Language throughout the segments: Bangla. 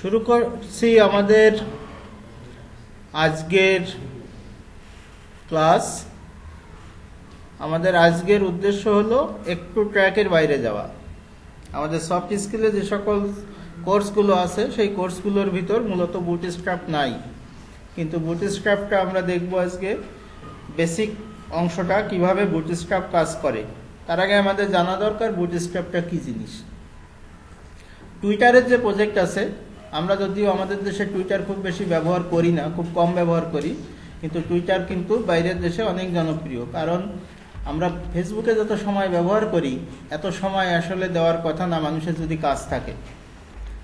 শুরু করছি আমাদের আজকের ক্লাস। আমাদের আজকের উদ্দেশ্য হলো একটু ট্র্যাকের বাইরে যাওয়া। আমাদের সফট স্কিলে যে সকল কোর্সগুলো আছে সেই কোর্সগুলোর ভিতর মূলত বুটস্ট্র্যাপ নাই, কিন্তু বুটস্ট্র্যাপটা আমরা দেখব আজকে। বেসিক অংশটা কিভাবে বুটস্ট্র্যাপ কাজ করে তার আগে আমাদের জানা দরকার বুটস্ট্র্যাপটা কি জিনিস। টুইটারের যে প্রজেক্ট আছে, আমরা যদিও আমাদের দেশে টুইটার খুব বেশি ব্যবহার করি না, খুব কম ব্যবহার করি, কিন্তু টুইটার কিন্তু বাইরের দেশে অনেক জনপ্রিয়। কারণ আমরা ফেসবুকে যত সময় ব্যবহার করি এত সময় আসলে দেওয়ার কথা না মানুষের যদি কাজ থাকে।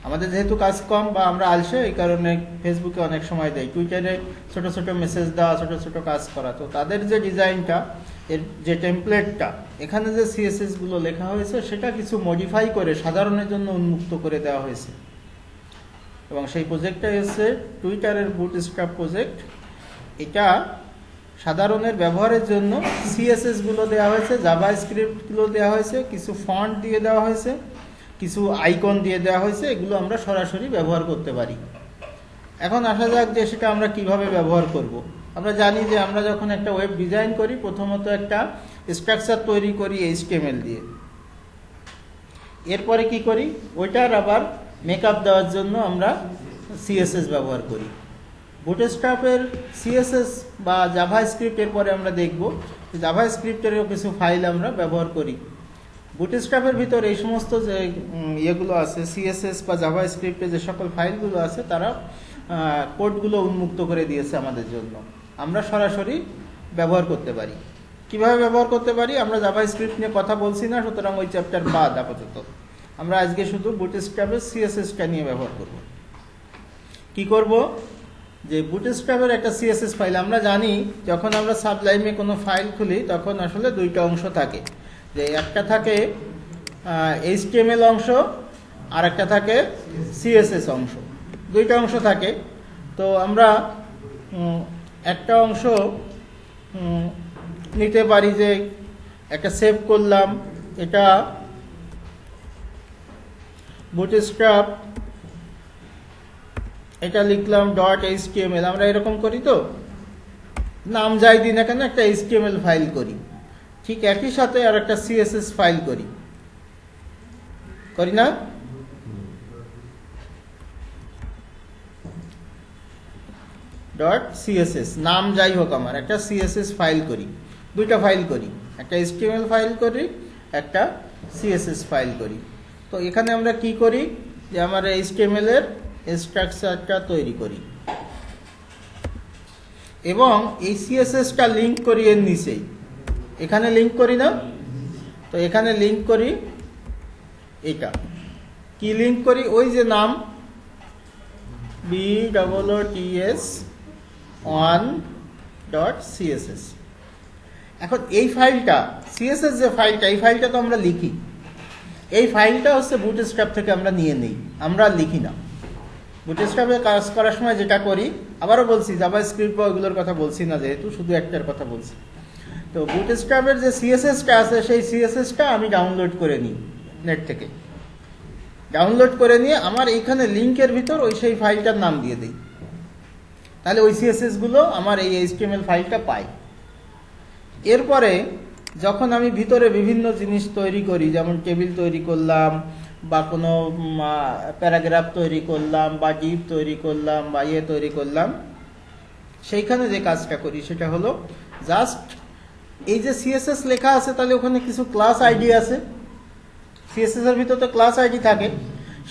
আমাদের যেহেতু কাজ কম বা আমরা আলসে, এই কারণে ফেসবুকে অনেক সময় দেয়, টুইটারে ছোট ছোট মেসেজ দেওয়া, ছোট ছোট কাজ করা। তো তাদের যে ডিজাইনটা, এর যে টেমপ্লেটটা, এখানে যে সিএসএস গুলো লেখা হয়েছে সেটা কিছু মডিফাই করে সাধারণের জন্য উন্মুক্ত করে দেওয়া হয়েছে। এবং সেই প্রজেক্টটা হচ্ছে টুইটারের বুটস্ট্র্যাপ প্রজেক্ট। এটা সাধারণের ব্যবহারের জন্য সিএসএস গুলো দেওয়া হয়েছে, জাভা স্ক্রিপ্ট গুলো দেওয়া হয়েছে, কিছু ফন্ট দিয়ে দেওয়া হয়েছে, কিছু আইকন দিয়ে দেওয়া হয়েছে। এগুলো আমরা সরাসরি ব্যবহার করতে পারি। এখন আসা যাক যে সেটা আমরা কিভাবে ব্যবহার করব। আমরা জানি যে আমরা যখন একটা ওয়েব ডিজাইন করি প্রথমত একটা স্ট্রাকচার তৈরি করি HTML দিয়ে। এরপরে কি করি, ওইটার আবার মেকআপ দেওয়ার জন্য আমরা সিএসএস ব্যবহার করি। বুটস্ট্র্যাপের সিএসএস বা জাভা স্ক্রিপ্টের পরে আমরা দেখব জাভা স্ক্রিপ্টেরও কিছু ফাইল আমরা ব্যবহার করি। বুটস্ট্র্যাপের ভিতর এই সমস্ত যে ইয়েগুলো আছে, সিএসএস বা জাভা স্ক্রিপ্টে যে সকল ফাইলগুলো আছে, তারা কোডগুলো উন্মুক্ত করে দিয়েছে আমাদের জন্য। আমরা সরাসরি ব্যবহার করতে পারি। কিভাবে ব্যবহার করতে পারি, আমরা জাভা স্ক্রিপ্ট নিয়ে কথা বলছি না, সুতরাং ওই চ্যাপ্টার বাদ আপাতত। আমরা আজকে শুধু বুটস্ট্র্যাপের সিএসএসটা নিয়ে ব্যবহার করব। কি করব, যে বুটস্ট্র্যাপের একটা সিএসএস ফাইল, আমরা জানি যখন আমরা সাবলাইমে কোনো ফাইল খুলি তখন আসলে দুইটা অংশ থাকে, যে একটা থাকে HTML অংশ আর একটা থাকে সিএসএস অংশ। দুইটা অংশ থাকে। তো আমরা একটা অংশ নিতে পারি, যে একটা সেভ করলাম, এটা বুটস্ট্র্যাপ, এটা লিখলাম .html। আমরা এরকম করি, তো নাম যাই দিই না কেন একটা HTML ফাইল করি। ঠিক একই সাথে আর একটা CSS ফাইল করি না? .css নাম যাই হোক, আমার একটা CSS ফাইল করি, দুইটা ফাইল করি, একটা HTML ফাইল করি, একটা CSS ফাইল করি। তো এখানে আমরা কি করি, যে আমার HTML এর স্ট্রাকচারটা তৈরি করি এবং এই CSSটা লিংক করি এর নিচেই। এখানে লিংক করি না, তো এখানে লিংক করি। এটা কি লিংক করি, ওই যে নাম BOOTS1.css। এখন এই ফাইলটা CSS যে ফাইলটা, এই ফাইলটা তো আমরা লিখি। এই ফাইলটা হচ্ছে বুটস্ট্র্যাপ থেকে আমরা নিয়ে নিই, আমরা লিখি না। বুটস্ট্র্যাপে কাজ করার সময় যেটা করি, আবারও বলছি জাভা স্ক্রিপ্ট বা ওগুলোর কথা বলছি না, যেহেতু শুধু একটার কথা বলছি। তো বুটস্ট্র্যাপের যে সিএসএসটা আছে সেই সিএসএসটা আমি ডাউনলোড করে নিই নেট থেকে। ডাউনলোড করে নিয়ে আমার এইখানে লিঙ্কের ভিতর ওই সেই ফাইলটার নাম দিয়ে দিই। তাহলে ওই সিএসএস গুলো আমার এই HTML ফাইলটা পায়। এরপরে যখন আমি ভিতরে বিভিন্ন জিনিস তৈরি করি, যেমন টেবিল তৈরি করলাম বা কোনো প্যারাগ্রাফ তৈরি করলাম বা ডিপ তৈরি করলাম বা তৈরি করলাম, সেইখানে যে কাজটা করি সেটা হলো জাস্ট এই যে সিএসএস লেখা আছে, তাহলে ওখানে কিছু ক্লাস আইডি আছে। সিএসএস এর ভিতরে তো ক্লাস আইডি থাকে,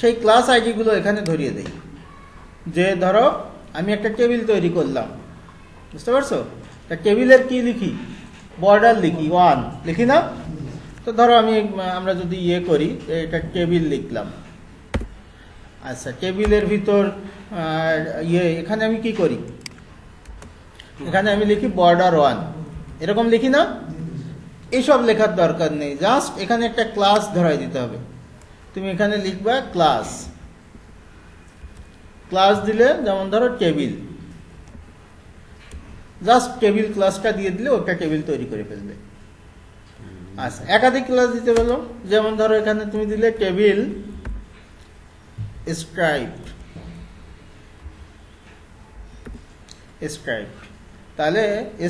সেই ক্লাস আইডি গুলো এখানে ধরিয়ে দেই। যে ধরো আমি একটা টেবিল তৈরি করলাম, বুঝতে পারছো? তা টেবিলের কি লিখি, বর্ডার লিখি, 1 লিখি না? তো ধরো আমরা যদি করি, এটা টেবিল লিখলাম। আচ্ছা, টেবিলের ভিতর এখানে আমি কি করি, এখানে আমি লিখি বর্ডার 1, এরকম লিখি না? এইসব লেখার দরকার নেই, জাস্ট এখানে একটা ক্লাস ধরাই দিতে হবে। তুমি এখানে লিখবা ক্লাস। ক্লাস দিলে যেমন ধরো টেবিল, জাস্ট টেবিল ক্লাসটা দিয়ে দিলে ওটা টেবিল তৈরি করে ফেলবে। আচ্ছা, একাধিক ক্লাস দিতে পারো, যেমন ধরো এখানে তুমি দিলে টেবিল স্ট্রাইপ, স্ক্রাইবড, তাহলে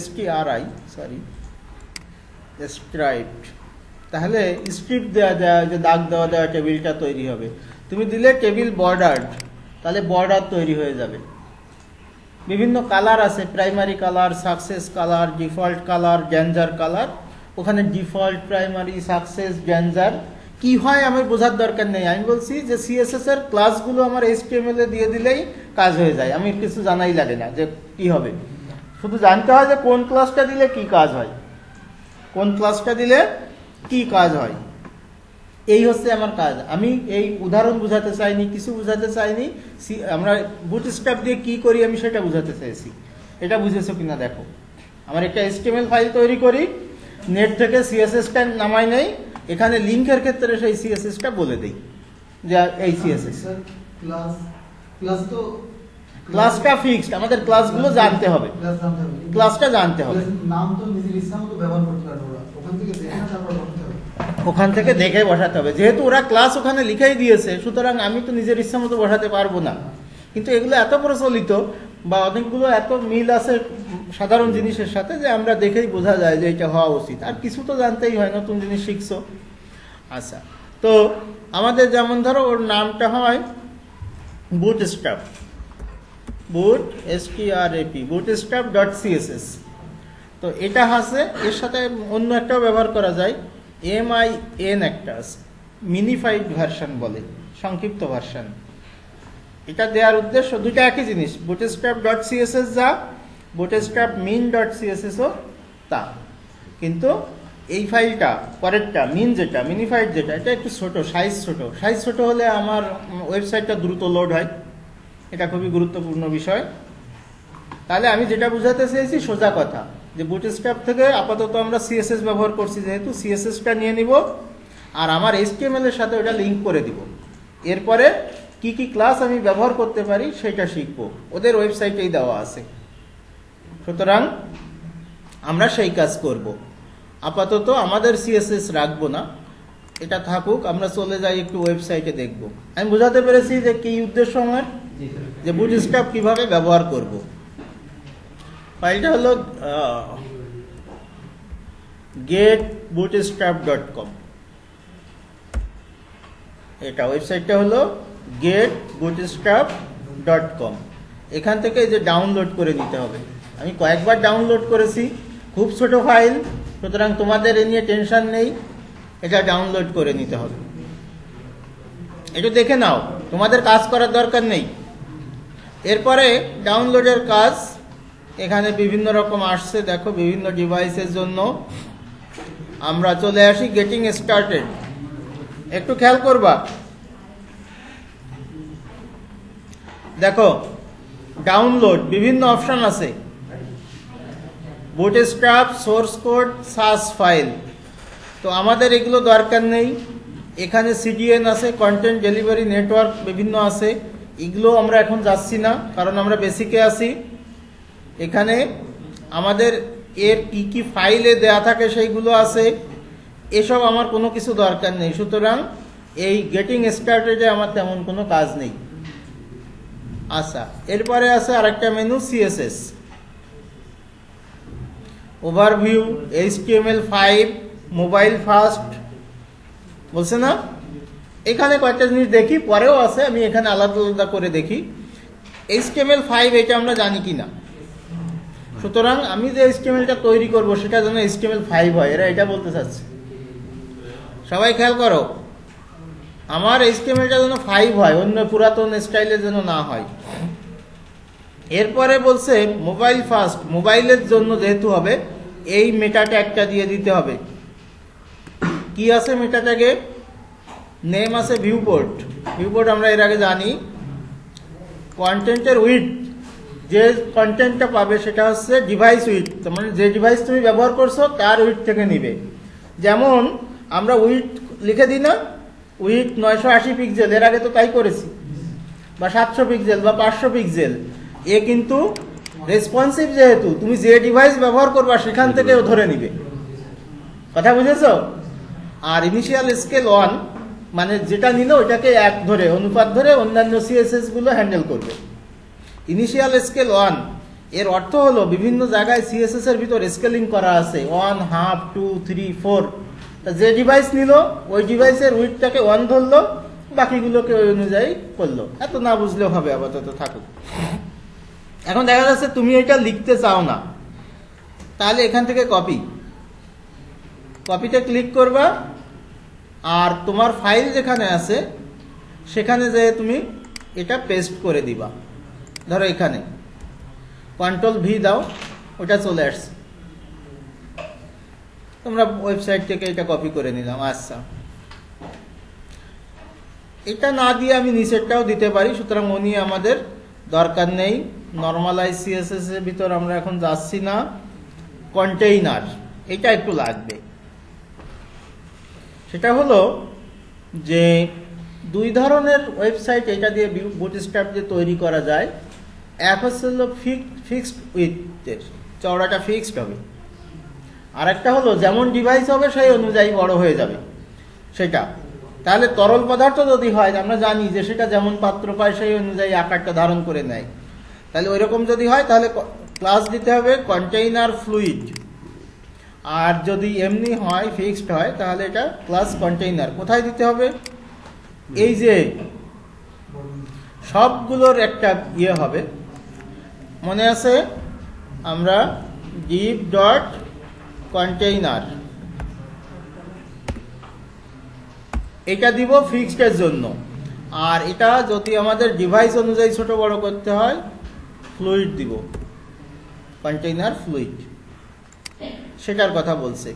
STRI সরি স্ক্রাইবড, তাহলে স্ক্রিপ্ট দেওয়া যায়, যে দাগ দেওয়া দেওয়া টেবিলটা তৈরি হবে। তুমি দিলে টেবিল বর্ডার, তাহলে বর্ডার তৈরি হয়ে যাবে। বিভিন্ন কালার আছে, primary colour, success colour, default colour, danger colour. ওখানে ডিফল্ট, প্রাইমারি, সাকসেস, ডেঞ্জার কি হয় আমার বোঝার দরকার নেই। আমি বলছি যে CSS এর ক্লাসগুলো আমার HTML এ দিয়ে দিলেই কাজ হয়ে যায়, আমি কিছু জানাই লাগে না যে কি হবে, শুধু জানতে হয় যে কোন ক্লাসটা দিলে কি কাজ হয়, কোন ক্লাসটা দিলে কি কাজ হয়। এই হচ্ছে আমার কাজ। আমি এই উদাহরণ বুঝাতে চাইনি, কিছু বুঝাতে চাইনি, আমরা বুটস্ট্র্যাপ দিয়ে কি করি আমি সেটা বুঝাতে চাইছি। এটা বুঝেছো কিনা দেখো। আমার একটা HTML ফাইল তৈরি করি, নেট থেকে CSS-টা নামাই নেই, এখানে লিঙ্কের ক্ষেত্রে সেই CSS-টা বলে দেই যে এই CSS। ক্লাসটা ফিক্সড, আমাদের ক্লাসগুলো জানতে হবে, ক্লাসটা জানতে হবে, নাম তো নিজের ইচ্ছা মতো ব্যবহার করতে পারবো, ওখান থেকে দেখে না তারপর বসাতে হবে, ওখান থেকে দেখে বসাতে হবে। যেহেতু ওরা ক্লাস ওখানে লিখাই দিয়েছে, সুতরাং আমি তো নিজের ইচ্ছা মতো বসাতে পারবো না। কিন্তু এগুলো এত প্রচলিত বা অনেকগুলো এত মিল আছে সাধারণ জিনিসের সাথে যে আমরা দেখেই বোঝা যায় যে এটা হওয়া উচিত। আর কিছু তো জানতেই হয়, নতুন জিনিস শিখছো। আচ্ছা, তো আমাদের যেমন ধরো ওর নামটা হয় বুটস্ট্র্যাপ, bootstrap.css। তো এটা আছে, এর সাথে অন্য একটাও ব্যবহার করা যায়, MIN একটা আছে, মিনিফাইড ভার্সন বলে, সংক্ষিপ্ত ভার্সন। এটা দেওয়ার উদ্দেশ্য দুইটা একই জিনিস, bootstrap.css যা, bootstrap.min.css ও তা। কিন্তু এই ফাইলটা পরেরটা মিন যেটা, মিনিফাইড যেটা, এটা একটু ছোট, সাইজ ছোট হলে আমার ওয়েবসাইটটা দ্রুত লোড হয়, এটা খুবই গুরুত্বপূর্ণ বিষয়। তাহলে আমি যেটা বুঝাতে চেয়েছি সোজা কথা, যে বুটস্ট্র্যাপ থেকে আপাতত আমরা CSS ব্যবহার করছি, যেহেতু CSS-টা নিয়ে নিব আর আমার HTML এর সাথে ওটা লিঙ্ক করে দিব। এরপরে কি কি ক্লাস আমি ব্যবহার করতে পারি সেটা শিখবো, ওদের ওয়েবসাইটেই দেওয়া আছে। সুতরাং আমরা সেই কাজ করব। আপাতত আমাদের CSS রাখবো না, এটা থাকুক, আমরা চলে যাই একটু ওয়েবসাইটে দেখব। আমি বুঝাতে পেরেছি যে কি উদ্দেশ্য আমার, যে বুটস্ট্র্যাপ কিভাবে ব্যবহার করব। ফাইলটা হলো getbootstrap.com, এটা ওয়েবসাইটটা হলো getbootstrap.com। এখান থেকে যে ডাউনলোড করে নিতে হবে, আমি কয়েকবার ডাউনলোড করেছি, খুব ছোট ফাইল, সুতরাং তোমাদের এ নিয়ে টেনশন নেই, এটা ডাউনলোড করে নিতে হবে। একটু দেখে নাও, তোমাদের কাজ করার দরকার নেই। এরপরে ডাউনলোডের কাজ এখানে বিভিন্ন রকম আসছে, দেখো বিভিন্ন ডিভাইসের জন্য। আমরা চলে আসি গেটিং স্টার্টেড, একটু খেয়াল করবা। দেখো ডাউনলোড বিভিন্ন অপশন আছে, বুটস্ট্র্যাপ, সোর্স কোড, সাস ফাইল। তো আমাদের এগুলো দরকার নেই। এখানে CDN আছে, কন্টেন্ট ডেলিভারি নেটওয়ার্ক বিভিন্ন আছে, এগুলো আমরা এখন যাচ্ছি না, কারণ আমরা বেসিকে আছি। এখানে আমাদের এর কি কি ফাইলে দেয়া থাকে সেইগুলো আছে, এসব আমার কোনো কিছু দরকার নেই। সুতরাং এই গেটিং স্টার্টেডে আমার তেমন কোনো কাজ নেই। আচ্ছা, এরপরে আছে আরেকটা menu, CSS, overview, HTML5, mobile first বলছে না। এখানে কয়েকটা জিনিস দেখি, পরেও আছে, আমি এখানে আলাদা আলাদা করে দেখি। HTML5 এটা আমরা জানি কিনা, সুতরাং আমি যে HTML-টা তৈরি করব সেটা যেন HTML5 হয়, এরা এটা বলতে চাচ্ছে। সবাই খেয়াল করো, আমার HTML-টা যেন 5 হয়, অন্য পুরাতন স্টাইলে যেন না হয়। এরপরে বলছে মোবাইল ফার্স্ট, মোবাইলের জন্য যেহেতু হবে, এই মেটা ট্যাগটা দিয়ে দিতে হবে। কি আছে মেটা ট্যাগে? নেম আছে ভিউপোর্ট, ভিউপোর্ট আমরা এর আগে জানি। কন্টেন্টের উইডথ, যে কন্টেন্টটা পাবে সেটা হচ্ছে ডিভাইস উইডথ, তার মানে যে ডিভাইস তুমি ব্যবহার করছো তার উইডথ থেকে নিবে। যেমন আমরা উইডথ লিখে দিই না, উইডথ 980 পিক্সেল, এর আগে তো তাই করেছি, বা 700 পিক্সেল বা 500 পিক্সেল। এ কিন্তু রেসপন্সিভ, যেহেতু তুমি যে ডিভাইস ব্যবহার করবা সেখান থেকে ধরে নিবে। কথা বুঝেছো? আর ইনিশিয়াল স্কেল 1, মানে যেটা নিল ওইটাকে 1 ধরে, অনুপাত ধরে অন্যান্য CSS গুলো হ্যান্ডেল করবে। ইনিশিয়াল স্কেল 1, এর অর্থ হলো বিভিন্ন জায়গায় সিএসএস এর ভিতর স্কেলিং করা আছে 1, হাফ, 2, 3, 4। তা যে ডিভাইস নিল ওই ডিভাইসের উইডথটাকে 1 ধরলো, বাকিগুলোকে ওই অনুযায়ী করলো। এত না বুঝলেও হবে, আপাতত থাকুক। এখন দেখা যাচ্ছে তুমি এটা লিখতে চাও না, তাহলে এখান থেকে কপিতে ক্লিক করবা, আর তোমার ফাইল যেখানে আছে সেখানে যে তুমি এটা পেস্ট করে দিবা। ধরো এখানে Ctrl+V দাও, ওটা চলে আসছে। তোমরা ওয়েবসাইট থেকে এটা কপি করে নিলাম। আচ্ছা, এটা না দিয়ে আমি নিচেরটাও দিতে পারি, সুতরাং ও নিয়ে আমাদের দরকার নেই। নর্মালাইজ সিএসএস এর ভিতর আমরা এখন যাচ্ছি না। কন্টেইনার, এটা একটু লাগবে। সেটা হলো যে দুই ধরনের ওয়েবসাইট এটা দিয়ে বুটস্ট্র্যাপ দিয়ে তৈরি করা যায়। এক হচ্ছে হলো ফিক্সড উইথের, চওড়াটা ফিক্সড হবে। আর একটা হলো যেমন ডিভাইস হবে সেই অনুযায়ী বড় হয়ে যাবে সেটা। তাহলে তরল পদার্থ যদি হয়, আমরা জানি যে সেটা যেমন পাত্র পায় সেই অনুযায়ী আকারটা ধারণ করে নেয়। তাহলে ওই রকম যদি হয় তাহলে ক্লাস দিতে হবে কন্টেইনার ফ্লুইড। আর যদি এমনি হয়, ফিক্সড হয়, তাহলে এটা ক্লাস কন্টেইনার। কোথায় দিতে হবে? এই যে সবগুলোর একটা ইয়ে হবে, মনে আছে? আমরা div ডট কন্টেইনার এটা দিব ফিক্সড এর জন্য। আর এটা যদি আমাদের ডিভাইস অনুযায়ী ছোট বড় করতে হয়, ফ্লুইড দিব, কন্টেইনার ফ্লুইড, সেটার কথা বলছে।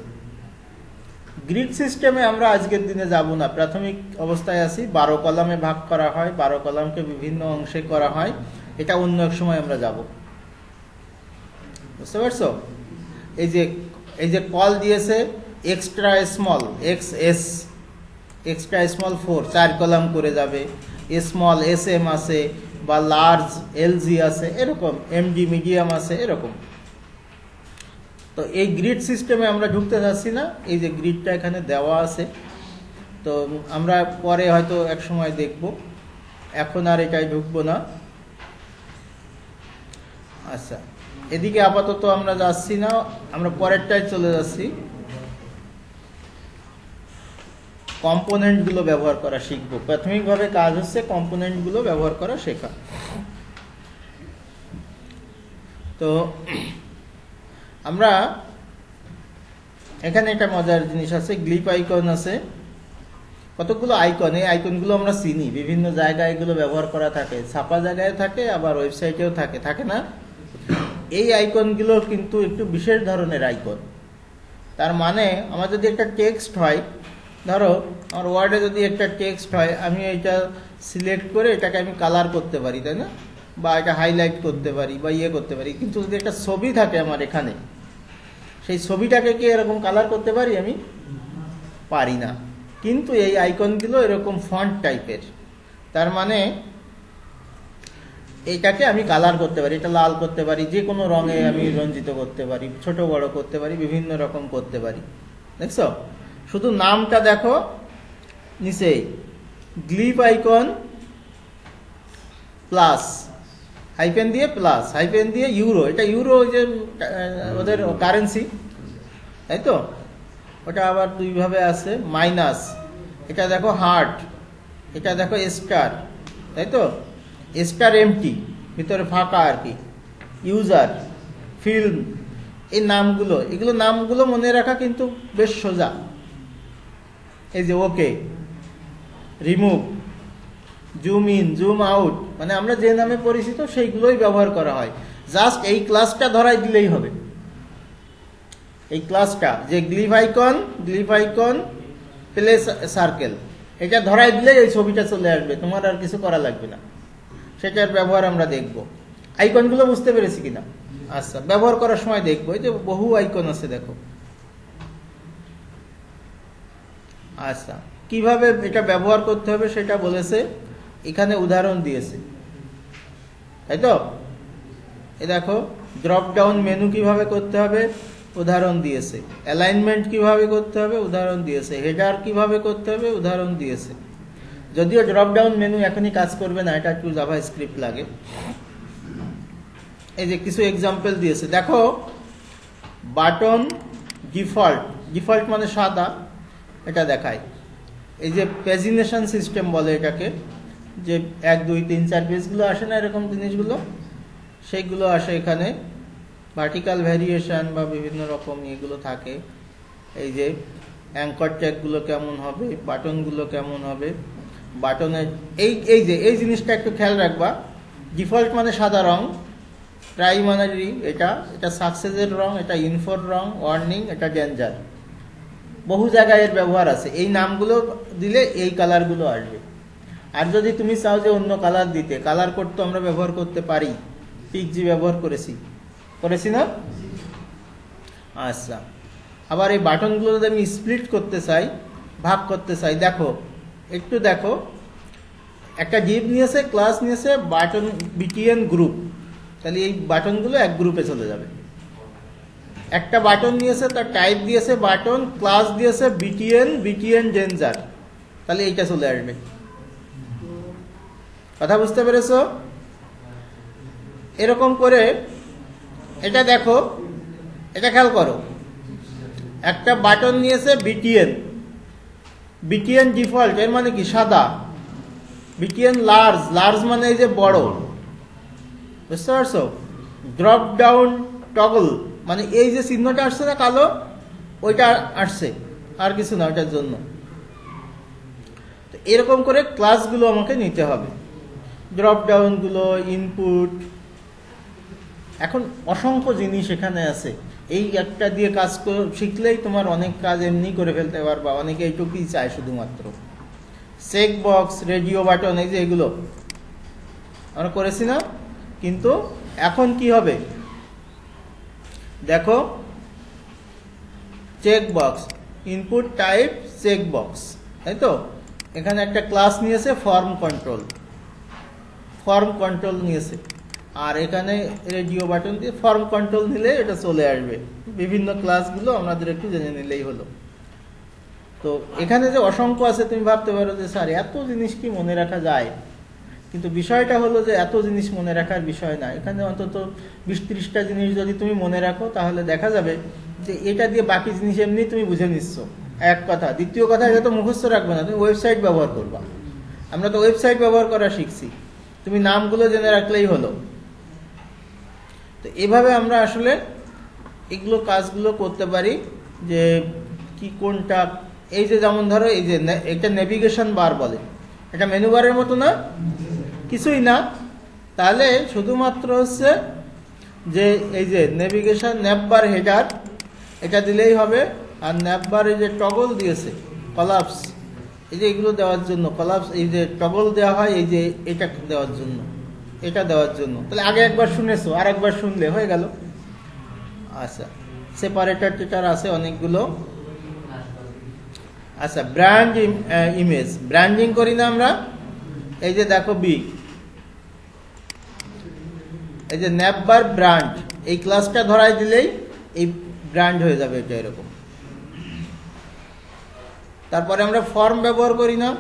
গ্রিড সিস্টেমে আমরা আজকের দিনে যাব না, প্রাথমিক অবস্থায় আছি। 12 কলামে ভাগ করা হয়, 12 কলামকে বিভিন্ন অংশে করা হয়, এটা অন্য এক সময় আমরা যাব। বুঝতে পারছো? এই যে কল দিয়েছে extra small XS, extra small 4, 4 column করে যাবে। স্মল SM আছে, বা লার্জ LG আছে, এরকম MD মিডিয়াম আছে, এরকম। তো এই গ্রিড সিস্টেমে আমরা ঢুকতে যাচ্ছি না। এই যে গ্রিডটা এখানে দেওয়া আছে, তো আমরা পরে হয়তো এক সময় দেখব, এখন আর এটাই ঢুকবো না। আচ্ছা, এদিকে আপাতত আমরা যাচ্ছি না, আমরা পরেরটায় চলে যাচ্ছি। কম্পোনেন্টগুলো ব্যবহার করা শিখবো। প্রাথমিকভাবে কাজ হচ্ছে কম্পোনেন্টগুলো ব্যবহার করা শেখা। তো আমরা এখানে একটা মজার জিনিস আছে, গ্লিপ আইকন আছে, কতগুলো আইকন। এই আইকনগুলো আমরা চিনি, বিভিন্ন জায়গায় এগুলো ব্যবহার করা থাকে, ছাপা জায়গায় থাকে, আবার ওয়েবসাইটেও থাকে না? এই আইকনগুলো কিন্তু একটু বিশেষ ধরনের আইকন। তার মানে আমার যদি একটা টেক্সট হয়, ধরো আমার ওয়ার্ডে যদি একটা টেক্সট হয়, আমি এটা সিলেক্ট করে এটাকে আমি কালার করতে পারি, তাই না? বা এটা হাইলাইট করতে পারি বা ইয়ে করতে পারি। কিন্তু যদি একটা ছবি থাকে আমার এখানে, সেই ছবিটাকে কি এরকম কালার করতে পারি? আমি পারি না। কিন্তু এই আইকনগুলো এরকম ফন্ট টাইপের, তার মানে এটাকে আমি কালার করতে পারি, এটা লাল করতে পারি, যে কোনো রঙে আমি রঞ্জিত করতে পারি, ছোট বড় করতে পারি, বিভিন্ন রকম করতে পারি। দেখছো? শুধু নামটা দেখো নিচে, গ্লিপ আইকন প্লাস হাইপেন দিয়ে, প্লাস হাইপেন দিয়ে ইউরো। এটা ইউরো, যে ওদের কারেন্সি, তাই তো? ওটা আবার দুইভাবে আছে, মাইনাস, এটা দেখো হার্ট, এটা দেখো স্টার, তাই তো? স্টার এমটি, ভিতরে ফাঁকা আর কি। ইউজার, ফিল্ম, এই নামগুলো, এগুলো নামগুলো মনে রাখা কিন্তু বেশ সোজা। এই যে okay, remove, zoom in, zoom out, মানে আমরা যে নামে পরিচিত সেইগুলোই ব্যবহার করা হয়। জাস্ট এই ক্লাসটা ধরাই দিলেই হবে। এই ক্লাসটা যে গ্লিপ আইকন প্লে সার্কেল, এটা ধরাই দিলেই এই ছবিটা চলে আসবে, তোমার আর কিছু করা লাগবে না। সেটার ব্যবহার আমরা দেখব। আইকনগুলো বুঝতে পেরেছি কিনা? আচ্ছা, ব্যবহার করার সময় দেখবো। এই যে বহু আইকন আছে, দেখো। আচ্ছা, কিভাবে এটা ব্যবহার করতে হবে সেটা বলেছে, এখানে উদাহরণ দিয়েছে, তাই তো? এই দেখো, ড্রপ ডাউন মেনু কিভাবে করতে হবে উদাহরণ দিয়েছে, অ্যালাইনমেন্ট কিভাবে করতে হবে উদাহরণ দিয়েছে, হেডার কিভাবে করতে হবে উদাহরণ দিয়েছে। যদিও ড্রপ ডাউন মেনু এখনই কাজ করবে না, এটা একটু জাভা স্ক্রিপ্ট লাগে। এই যে কিছু এক্সাম্পল দিয়েছে, দেখো বাটন ডিফল্ট, ডিফল্ট মানে সাদা, এটা দেখায়। এই যে পেজিনেশন সিস্টেম বলে এটাকে, যে 1 2 3 4 পেজগুলো আসে না এরকম জিনিসগুলো, সেইগুলো আসে এখানে। ভার্টিক্যাল ভ্যারিয়েশন বা বিভিন্ন রকম এগুলো থাকে। এই যে অ্যাঙ্কর ট্যাগগুলো কেমন হবে, বাটনগুলো কেমন হবে, বাটনের এই জিনিসটা একটু খেয়াল রাখবা। ডিফল্ট মানে সাদা রং, প্রাইমারি এটা সাকসেসের রং, এটা ইনফোর রং, ওয়ার্নিং, এটা ডেঞ্জার। বহু জায়গায় এর ব্যবহার আছে। এই নামগুলো দিলে এই কালারগুলো আসবে। আর যদি তুমি চাও যে অন্য কালার দিতে, কালার কোড তো আমরা ব্যবহার করতে পারি, পিক্সজি ব্যবহার করেছি না? আচ্ছা, আবার এই বাটনগুলো যদি আমি স্প্লিট করতে চাই, ভাগ করতে চাই, দেখো একটু দেখো, একটা ডিভ নিয়েছে, ক্লাস নিয়েছে, বাটন বিটিএন গ্রুপ, তাহলে এই বাটনগুলো এক গ্রুপে চলে যাবে। একটা বাটন নিয়েছে, তার টাইপ দিয়েছে বাটন, ক্লাস দিয়েছে বিটিএন ডেঞ্জার, তাহলে এইটা চলে আসবে। কথা বুঝতে পেরেছো? এরকম করে এটা দেখো, এটা খেয়াল করো, একটা বাটন নিয়েছে বিটিএন ডিফল্ট, এর মানে কি সাদা। বিটিএন লার্জ মানে এই যে বড়, বুঝতে পারছো? ড্রপ ডাউন টগল মানে এই যে চিহ্নটা আসছে না কালো, ওইটা আসছে, আর কিছু না ওইটার জন্য। এরকম করে ক্লাসগুলো আমাকে নিতে হবে, ড্রপ ডাউনগুলো, ইনপুট। এখন অসংখ্য জিনিস এখানে আছে, এই একটা দিয়ে কাজ শিখলেই তোমার অনেক কাজ এমনি করে ফেলতে পারবা। অনেকে এইটুকুই চায় শুধুমাত্র। চেক বক্স, রেডিও বাটন, এই যে এগুলো আমরা করেছি না, কিন্তু এখন কি হবে দেখো, check box, input type check box, তাই তো? এখানে একটা ক্লাস নিয়েছে ফর্ম কন্ট্রোল নিয়েছে, আর এখানে রেডিও বাটন দিয়ে ফর্ম কন্ট্রোল নিলে এটা চলে আসবে। বিভিন্ন ক্লাসগুলো আমাদের একটু জেনে নিলেই হলো। তো এখানে যে অসংখ্য আছে, তুমি ভাবতে পারো যে স্যার এত জিনিস কি মনে রাখা যায়? কিন্তু বিষয়টা হলো যে এত জিনিস মনে রাখার বিষয় না। এখানে অন্তত 20-30টা জিনিস যদি তুমি মনে রাখো, তাহলে দেখা যাবে যে এটা দিয়ে বাকি জিনিস এমনি তুমি বুঝে নিচ্ছ, এক কথা। দ্বিতীয় কথা, এটা তো মুখস্থ রাখবে না, তুমি ওয়েবসাইট ব্যবহার করবা। আমরা তো ওয়েবসাইট ব্যবহার করা শিখছি, তুমি নামগুলো জেনে রাখলেই হলো। তো এভাবে আমরা আসলে এগুলো কাজগুলো করতে পারি, যে কি কোনটা। এই যে যেমন ধরো, এই যে একটা নেভিগেশন বার বলে, এটা মেনু বারের মতো না, কিছুই না। তাহলে শুধুমাত্র হচ্ছে যে এই যে নেভিগেশন ন্যাপবার হেডার, এটা দিলেই হবে। আর ন্যাপবার এই যে টগল দিয়েছে, কলাপস, এই যে এগুলো দেওয়ার জন্য, কলাপস এই যে টগল দেওয়া হয়, এই যে এটা দেওয়ার জন্য, এটা দেওয়ার জন্য। তাহলে আগে একবার শুনেছো, আর একবার শুনলে হয়ে গেল। আচ্ছা, সেপারেটর টেটার আছে অনেকগুলো। আচ্ছা, ব্র্যান্ড ইমেজ, ব্র্যান্ডিং করি না আমরা। এই যে দেখো এই যে ন্যাপবার ব্র্যান্ড, এই ক্লাসটা ধরাই দিলেই এই ব্র্যান্ড হয়ে যাবে, এটা এরকম। তারপরে আমরা ফর্ম ব্যবহার করি না,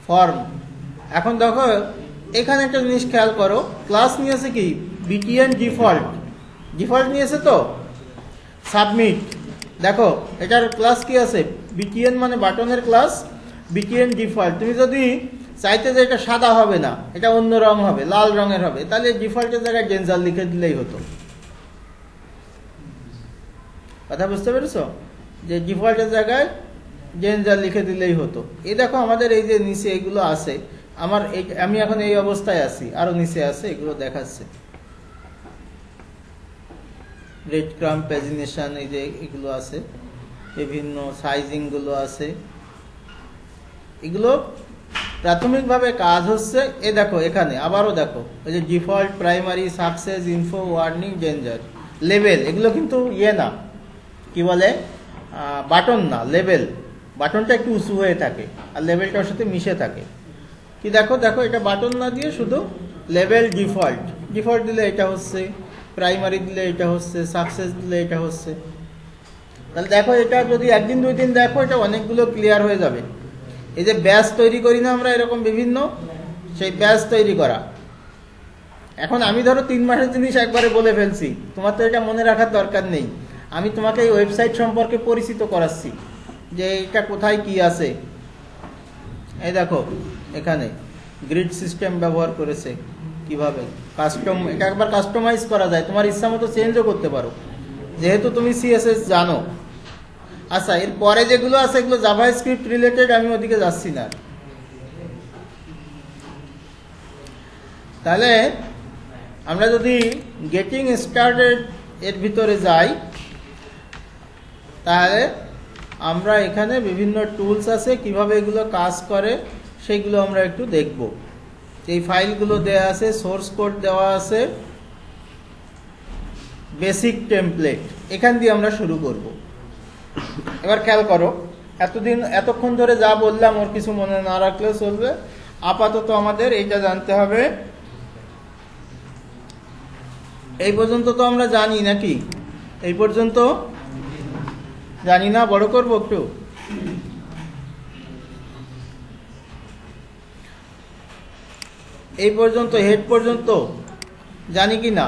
ফর্ম। এখন দেখো এখানে একটা জিনিস খেয়াল করো, ক্লাস নিয়েছে কি বিটিএন ডিফল্ট নিয়েছে তো। সাবমিট, দেখো এটার ক্লাস কি আছে, বিটিএন মানে বাটনের ক্লাস, বিটিএন ডিফল্ট। তুমি যদি চাইতে যে এটা সাদা হবে না, এটা অন্য রং হবে, লাল রঙের হবে, তাহলে ডিফল্টের জায়গায় ডেঞ্জার লিখে দিলেই হতো। কথা বুঝতে পেরেছো? যে ডিফল্টের জায়গায় ডেঞ্জার লিখে দিলেই হতো। এই দেখো আমাদের এই যে নিচে এগুলো আছে, আমি এখন এই অবস্থায় আছি, আরো নিচে আছে, এগুলো দেখাচ্ছে। রেড ক্রাম, পেজিনেশন, এই যে এগুলো আছে, বিভিন্ন সাইজিং গুলো আছে। এগুলো প্রাথমিকভাবে কাজ হচ্ছে, এ দেখো এখানে আবারও দেখো, ওই যে default, primary, success, info, warning, danger, level, এগুলো কিন্তু না, কি বলে, বাটন না, লেভেল। বাটনটা একটু উঁচু হয়ে থাকে, আর লেভেলটার সাথে মিশে থাকে। কি দেখো এটা বাটন না দিয়ে শুধু লেভেল ডিফল্ট দিলে এটা হচ্ছে, প্রাইমারি দিলে এটা হচ্ছে, সাকসেস দিলে এটা হচ্ছে। তাহলে দেখো এটা যদি 1 দিন 2 দিন দেখো, এটা অনেকগুলো ক্লিয়ার হয়ে যাবে। এই যে ব্যাচ তৈরি করি না আমরা এরকম বিভিন্ন, সেই ব্যাচ তৈরি করা, এখন আমি ধরো 3 মাসের জিনিস একবারে বলে ফেলছি, তোমার তো এটা মনে রাখার দরকার নেই। আমি তোমাকে এই ওয়েবসাইট সম্পর্কে পরিচিত করাচ্ছি যে এটা কোথায় কি আছে। এই দেখো এখানে গ্রিড সিস্টেম ব্যবহার করেছে, কিভাবে এটা একবার কাস্টমাইজ করা যায়, তোমার ইচ্ছা মতো চেঞ্জও করতে পারো যেহেতু তুমি সিএসএস জানো। আচ্ছা, এর পরে যেগুলো আছে এগুলো জাভাস্ক্রিপ্ট রিলেটেড, আমি ওদিকে যাচ্ছি না। তাহলে আমরা যদি গেটিং স্টার্টেড এর ভিতরে যাই, তাহলে আমরা এখানে বিভিন্ন টুলস আছে, কিভাবে এগুলো কাজ করে সেগুলো আমরা একটু দেখব। এই ফাইলগুলো দেওয়া আছে, সোর্স কোড দেওয়া আছে, বেসিক টেমপ্লেট, এখান দিয়ে আমরা শুরু করব। এবার খেয়াল করো, এতক্ষণ ধরে যা বললাম ওর কিছু মনে না রাখলেও চলবে। আপাতত আমাদের এইটা জানতে হবে। এই পর্যন্ত তো আমরা জানি নাকি? এই পর্যন্ত জানি না? বড় করবো একটু। এই পর্যন্ত, হেড পর্যন্ত জানি কি না?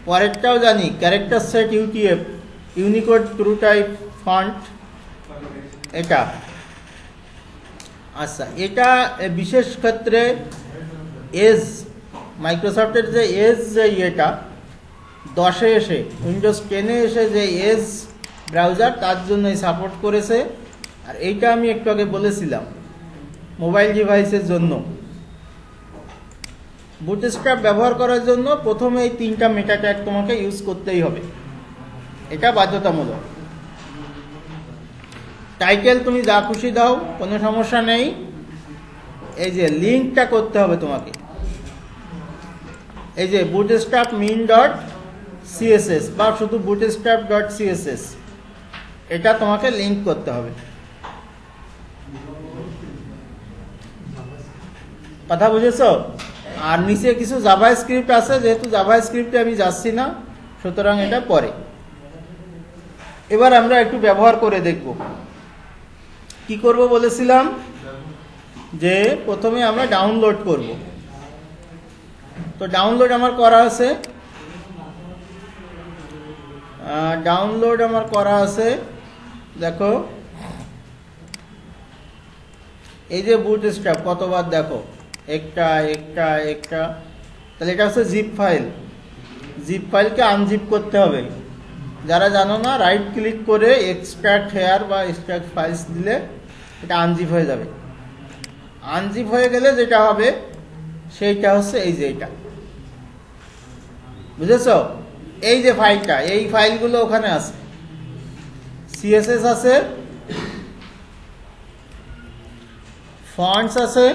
পরেরটাও জানি, character set UTF, Unicode true type font, এটা। আচ্ছা, এটা বিশেষ ক্ষেত্রে এজ, মাইক্রোসফটের যে এজ যে ইয়েটা 10-এ এসে, উইন্ডোজ 10-এ এসে যে এজ ব্রাউজার, তার জন্য সাপোর্ট করেছে। আর এইটা আমি একটু আগে বলেছিলাম মোবাইল ডিভাইসের জন্য। বুটস্ট্র্যাপ ব্যবহার করার জন্য প্রথমে এই 3টা মেটা ট্যাগ তোমাকে ইউজ করতেই হবে, এটা বাধ্যতামূলক। টাইটেল তুমি যা খুশি দাও, কোনো সমস্যা নেই। এই যে লিঙ্কটা করতে হবে তোমাকে, এই যে bootstrap min.css বা শুধু bootstrap.css, এটা তোমাকে লিঙ্ক করতে হবে। কথা বুঝেছো? আর নিচে কিছু জাভাস্ক্রিপ্ট আছে, যেহেতু জাভাস্ক্রিপ্টে আমি যাচ্ছি না, সুতরাং এটা পরে। এবার আমরা একটু ব্যবহার করে দেখব। কি করব বলেছিলাম যে প্রথমে আমরা ডাউনলোড করব। তো ডাউনলোড আমার করা আছে, দেখো এই যে বুটস্ট্র্যাপ কতবার, দেখো একটা। তাহলে এটা হচ্ছে জিপ ফাইল। জিপ ফাইলকে আনজিপ করতে হবে। যারা জানো না, রাইট ক্লিক করে এক্সট্রাক্ট হেয়ার বা এক্সট্রাক্ট ফাইলস দিলে এটা আনজিপ হয়ে যাবে। আনজিপ হয়ে গেলে যেটা হবে সেইটা হচ্ছে এই যে এটা, বুঝেছো? এই যে ফাইলটা, এই ফাইলগুলো ওখানে আছে, সিএসএস আছে, ফন্টস আছে,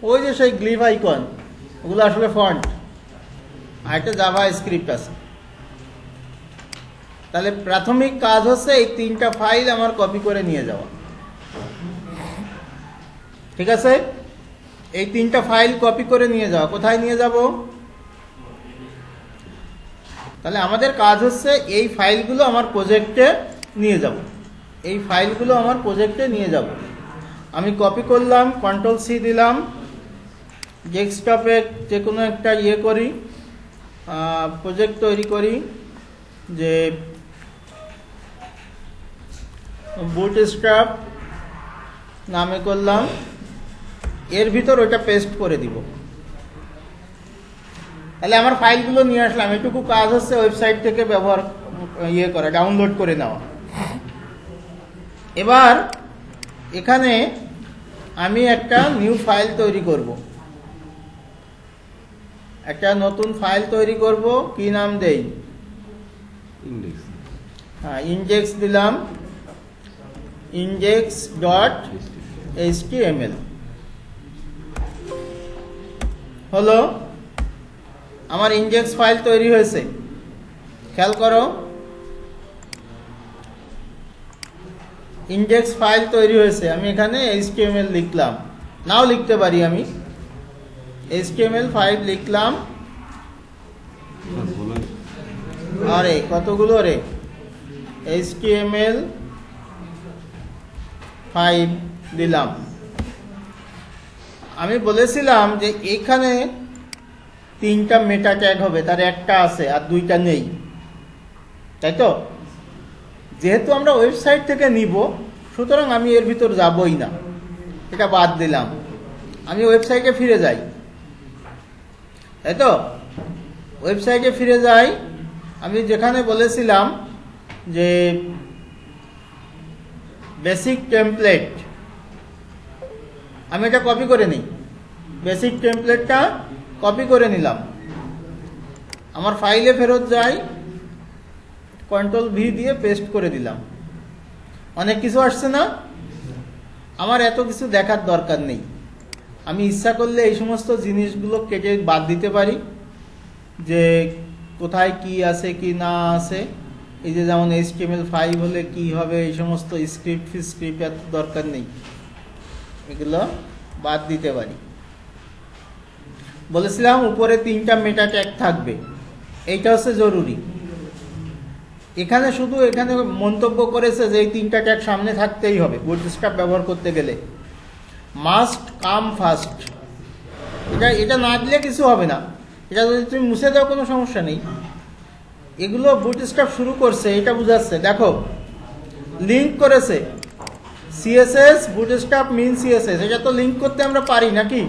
ওই যে সেই গ্লিভ আইকন, ওগুলো আসলে ফন্ট, আর একটা জাভাস্ক্রিপ্ট আছে। তাহলে প্রাথমিক কাজ হচ্ছে এই 3টা ফাইল আমার কপি করে নিয়ে যাওয়া। ঠিক আছে? এই 3টা ফাইল কপি করে নিয়ে যাওয়া। কোথায় নিয়ে যাব? তাহলে আমাদের কাজ হচ্ছে এই ফাইলগুলো আমার প্রজেক্টে নিয়ে যাব। আমি কপি করলাম, Ctrl+C দিলাম, ডেস্কটপে যে কোনো একটা করি, প্রজেক্ট তৈরি করি, যে বুটস্ট্র্যাপ নামে করলাম, এর ভিতর ওইটা পেস্ট করে দিব। তাহলে আমার ফাইলগুলো নিয়ে আসলাম। এটুকু কাজ হচ্ছে ওয়েবসাইট থেকে ডাউনলোড করে নেওয়া। এবার এখানে আমি একটা নিউ ফাইল তৈরি করব, একটা নতুন ফাইল তৈরি করব। কি নাম দেই? ইনডেক্স দিলাম, index.html হলো আমার ইনডেক্স ফাইল তৈরি হয়েছে। খেয়াল করো, ইনডেক্স ফাইল তৈরি হয়েছে। আমি এখানে HTML লিখলাম, নাও লিখতে পারি, আমি HTML5 লিখলাম। আরে কতগুলো রে, HTML5 দিলাম। আমি বলেছিলাম যে এখানে 3টা মেটা ট্যাগ হবে, তার একটা আছে আর 2টা নেই, তাই তো? যেহেতু আমরা ওয়েবসাইট থেকে নিব, সুতরাং আমি এর ভিতর যাবই না, এটা বাদ দিলাম। আমি ওয়েবসাইটে ফিরে যাই, তাই তো? ওয়েবসাইটে ফিরে যাই, আমি যেখানে বলেছিলাম যে বেসিক টেমপ্লেট, আমি এটা কপি করে নিই। বেসিক টেমপ্লেটটা কপি করে নিলাম, আমার ফাইলে ফেরত যাই, Ctrl+V দিয়ে পেস্ট করে দিলাম। অনেক কিছু আসছে না? আমার এত কিছু দেখার দরকার নেই। আমি ইচ্ছা করলে এই সমস্ত জিনিসগুলো কেটে বাদ দিতে পারি, যে কোথায় কি আছে কি না আছে। এই যে যেমন HTML5 হলে কি হবে, এই সমস্ত স্ক্রিপ্ট এত দরকার নেই, এগুলো বাদ দিতে পারি। বলেছিলাম উপরে 3টা মেটা ট্যাগ থাকবে, এইটা হচ্ছে জরুরি। এখানে শুধু এখানে মন্তব্য করেছে যে এই 3টা ট্যাগ সামনে থাকতেই হবে বুটস্ট্র্যাপ ব্যবহার করতে গেলে, মাস্ট কাম ফার্স্ট। এটা না দিলে কিছু হবে না, এটা যদি তুমি মুছে দাও কোনো সমস্যা নেই। এগুলো বুটস্ট্র্যাপ শুরু করছে, এটা বুঝাচ্ছে। দেখো লিঙ্ক করেছে সিএসএস, বুটস্ট্র্যাপ মিন সিএসএস, এটা তো লিঙ্ক করতে আমরা পারি নাকি?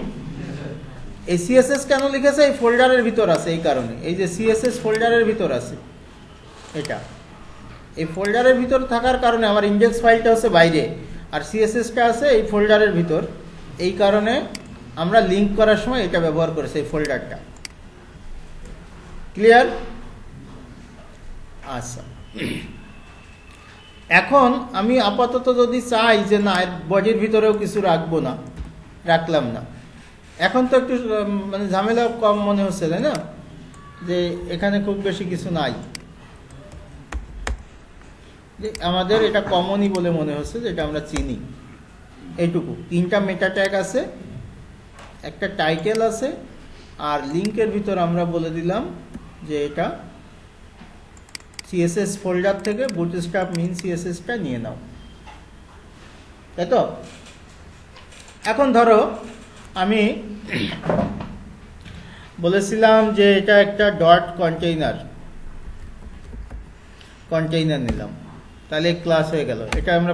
এই সিএসএস কেন লিখেছে? এই ফোল্ডারের ভিতর আছে, এই কারণে। এই যে সিএসএস ফোল্ডারের ভিতর আছে, এটা এই ফোল্ডারের ভিতর থাকার কারণে আমার ইন্ডেক্স ফাইলটা হচ্ছে বাইরে, আর সিএসএসটা আছে এই ফোল্ডারের ভিতর। এই কারণে আমরা লিঙ্ক করার সময় এটা ব্যবহার করেছি, এই ফোল্ডারটা। ক্লিয়ার? আচ্ছা, এখন আমি আপাতত যদি চাই যে না, বডির ভিতরেও কিছু রাখবো না, রাখলাম না। এখন তো একটু মানে ঝামেলা কম মনে হচ্ছে, তাই না? যে এখানে খুব বেশি কিছু নাই, যে আমাদের এটা কমনই বলে মনে হচ্ছে, যে এটা আমরা চিনি। এইটুকু 3টা মেটা ট্যাগ আছে, একটা টাইটেল আছে, আর লিঙ্কের ভিতর আমরা বলে দিলাম যে এটা সিএসএস ফোল্ডার থেকে বুটস্ট্র্যাপ মিন সিএসএসটা নিয়ে নাও, তাই তো? এখন ধরো আমি বলেছিলাম যে এটা একটা ডট কন্টেইনার নিলাম, তাহলে ক্লাস হয়ে গেল। এটা আমরা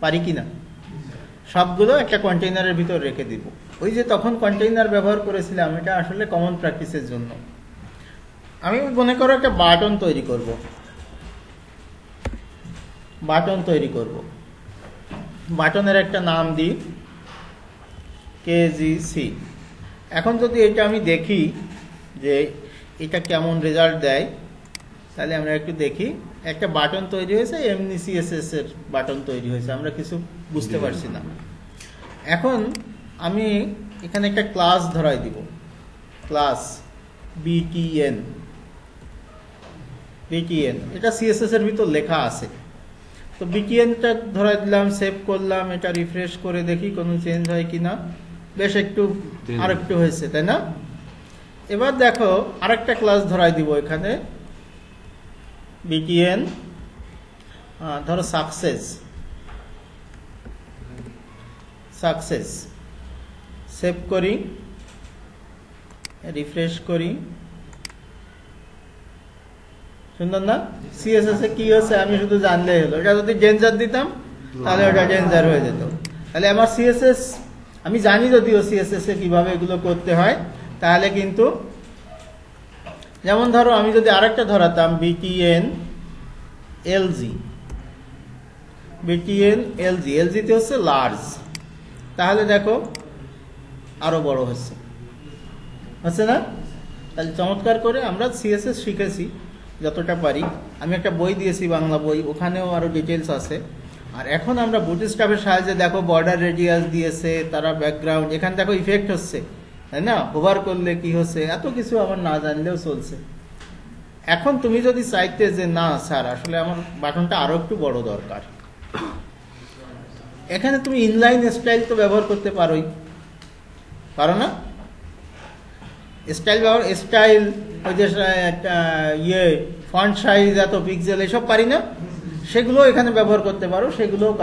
পারি কি না? সবগুলো একটা কন্টেইনারের ভিতর রেখে দিব। ওই যে তখন কন্টেইনার ব্যবহার করেছিলাম, এটা আসলে কমন প্র্যাকটিসের জন্য। আমি মনে করো একটা বাটন তৈরি করব, বাটনের একটা নাম দিই KGC। এখন যদি এটা আমি দেখি যে এটা কেমন রেজাল্ট দেয়, তাহলে আমরা একটু দেখি। একটা বাটন তৈরি হয়েছে, এমনি সিএসএস এর বাটন তৈরি হয়েছে, আমরা কিছু বুঝতে পারছি না। এখন আমি এখানে একটা ক্লাস ধরাই দিব, ক্লাস BTN। এটা সিএসএস এর ভিতর লেখা আছে, তো BTNটা ধরাই দিলাম, সেভ করলাম, এটা রিফ্রেশ করে দেখি কোনো চেঞ্জ হয় কিনা। বেশ একটু আরেকটু হয়েছে, তাই না? এবার দেখো আরেকটা ক্লাস ধরাই দিব এখানে, BTN ধরো সাকসেস। সেভ করি, রিফ্রেশ করি, সুন্দর না? সিএসএস এ কি হচ্ছে আমি শুধু জানলেই হলো। এটা যদি ডেঞ্জার দিতাম তাহলে ওটা ডেঞ্জার হয়ে যেত। তাহলে আমার সিএসএস আমি জানি, যদিও সিএসএস এ কিভাবে এগুলো করতে হয়, তাহলে কিন্তু যেমন ধরো আমি যদি আরেকটা ধরাতাম BTN LG, LG তে হচ্ছে লার্জ, তাহলে দেখো আরো বড় হচ্ছে না? তাহলে চমৎকার করে আমরা সিএসএস শিখেছি যতটা পারি। আমি একটা বই দিয়েছি, বাংলা বই, ওখানেও আরো ডিটেলস আছে। আর এখন আমরা বুটস্ট্র্যাপের সাহায্যে দেখো বর্ডার রেডিয়াস দিয়েছে, তারা ব্যাকগ্রাউন্ড, এখানে দেখো ইফেক্ট হচ্ছে, তাই না? হোভার করলে কি হচ্ছে, এত কিছু আমার না জানলেও চলছে। এখন তুমি যদি চাইতে যে না স্যার আসলে আমার বাটনটা আরো একটু বড় দরকার, এখানে তুমি ইনলাইন স্টাইল তো ব্যবহার করতে পারো না? স্টাইল ওই যে ফন্ট সাইজ, এত পিক্সেল, এসব পারি না? সেগুলো এখানে ব্যবহার করতে পারো, সেগুলোও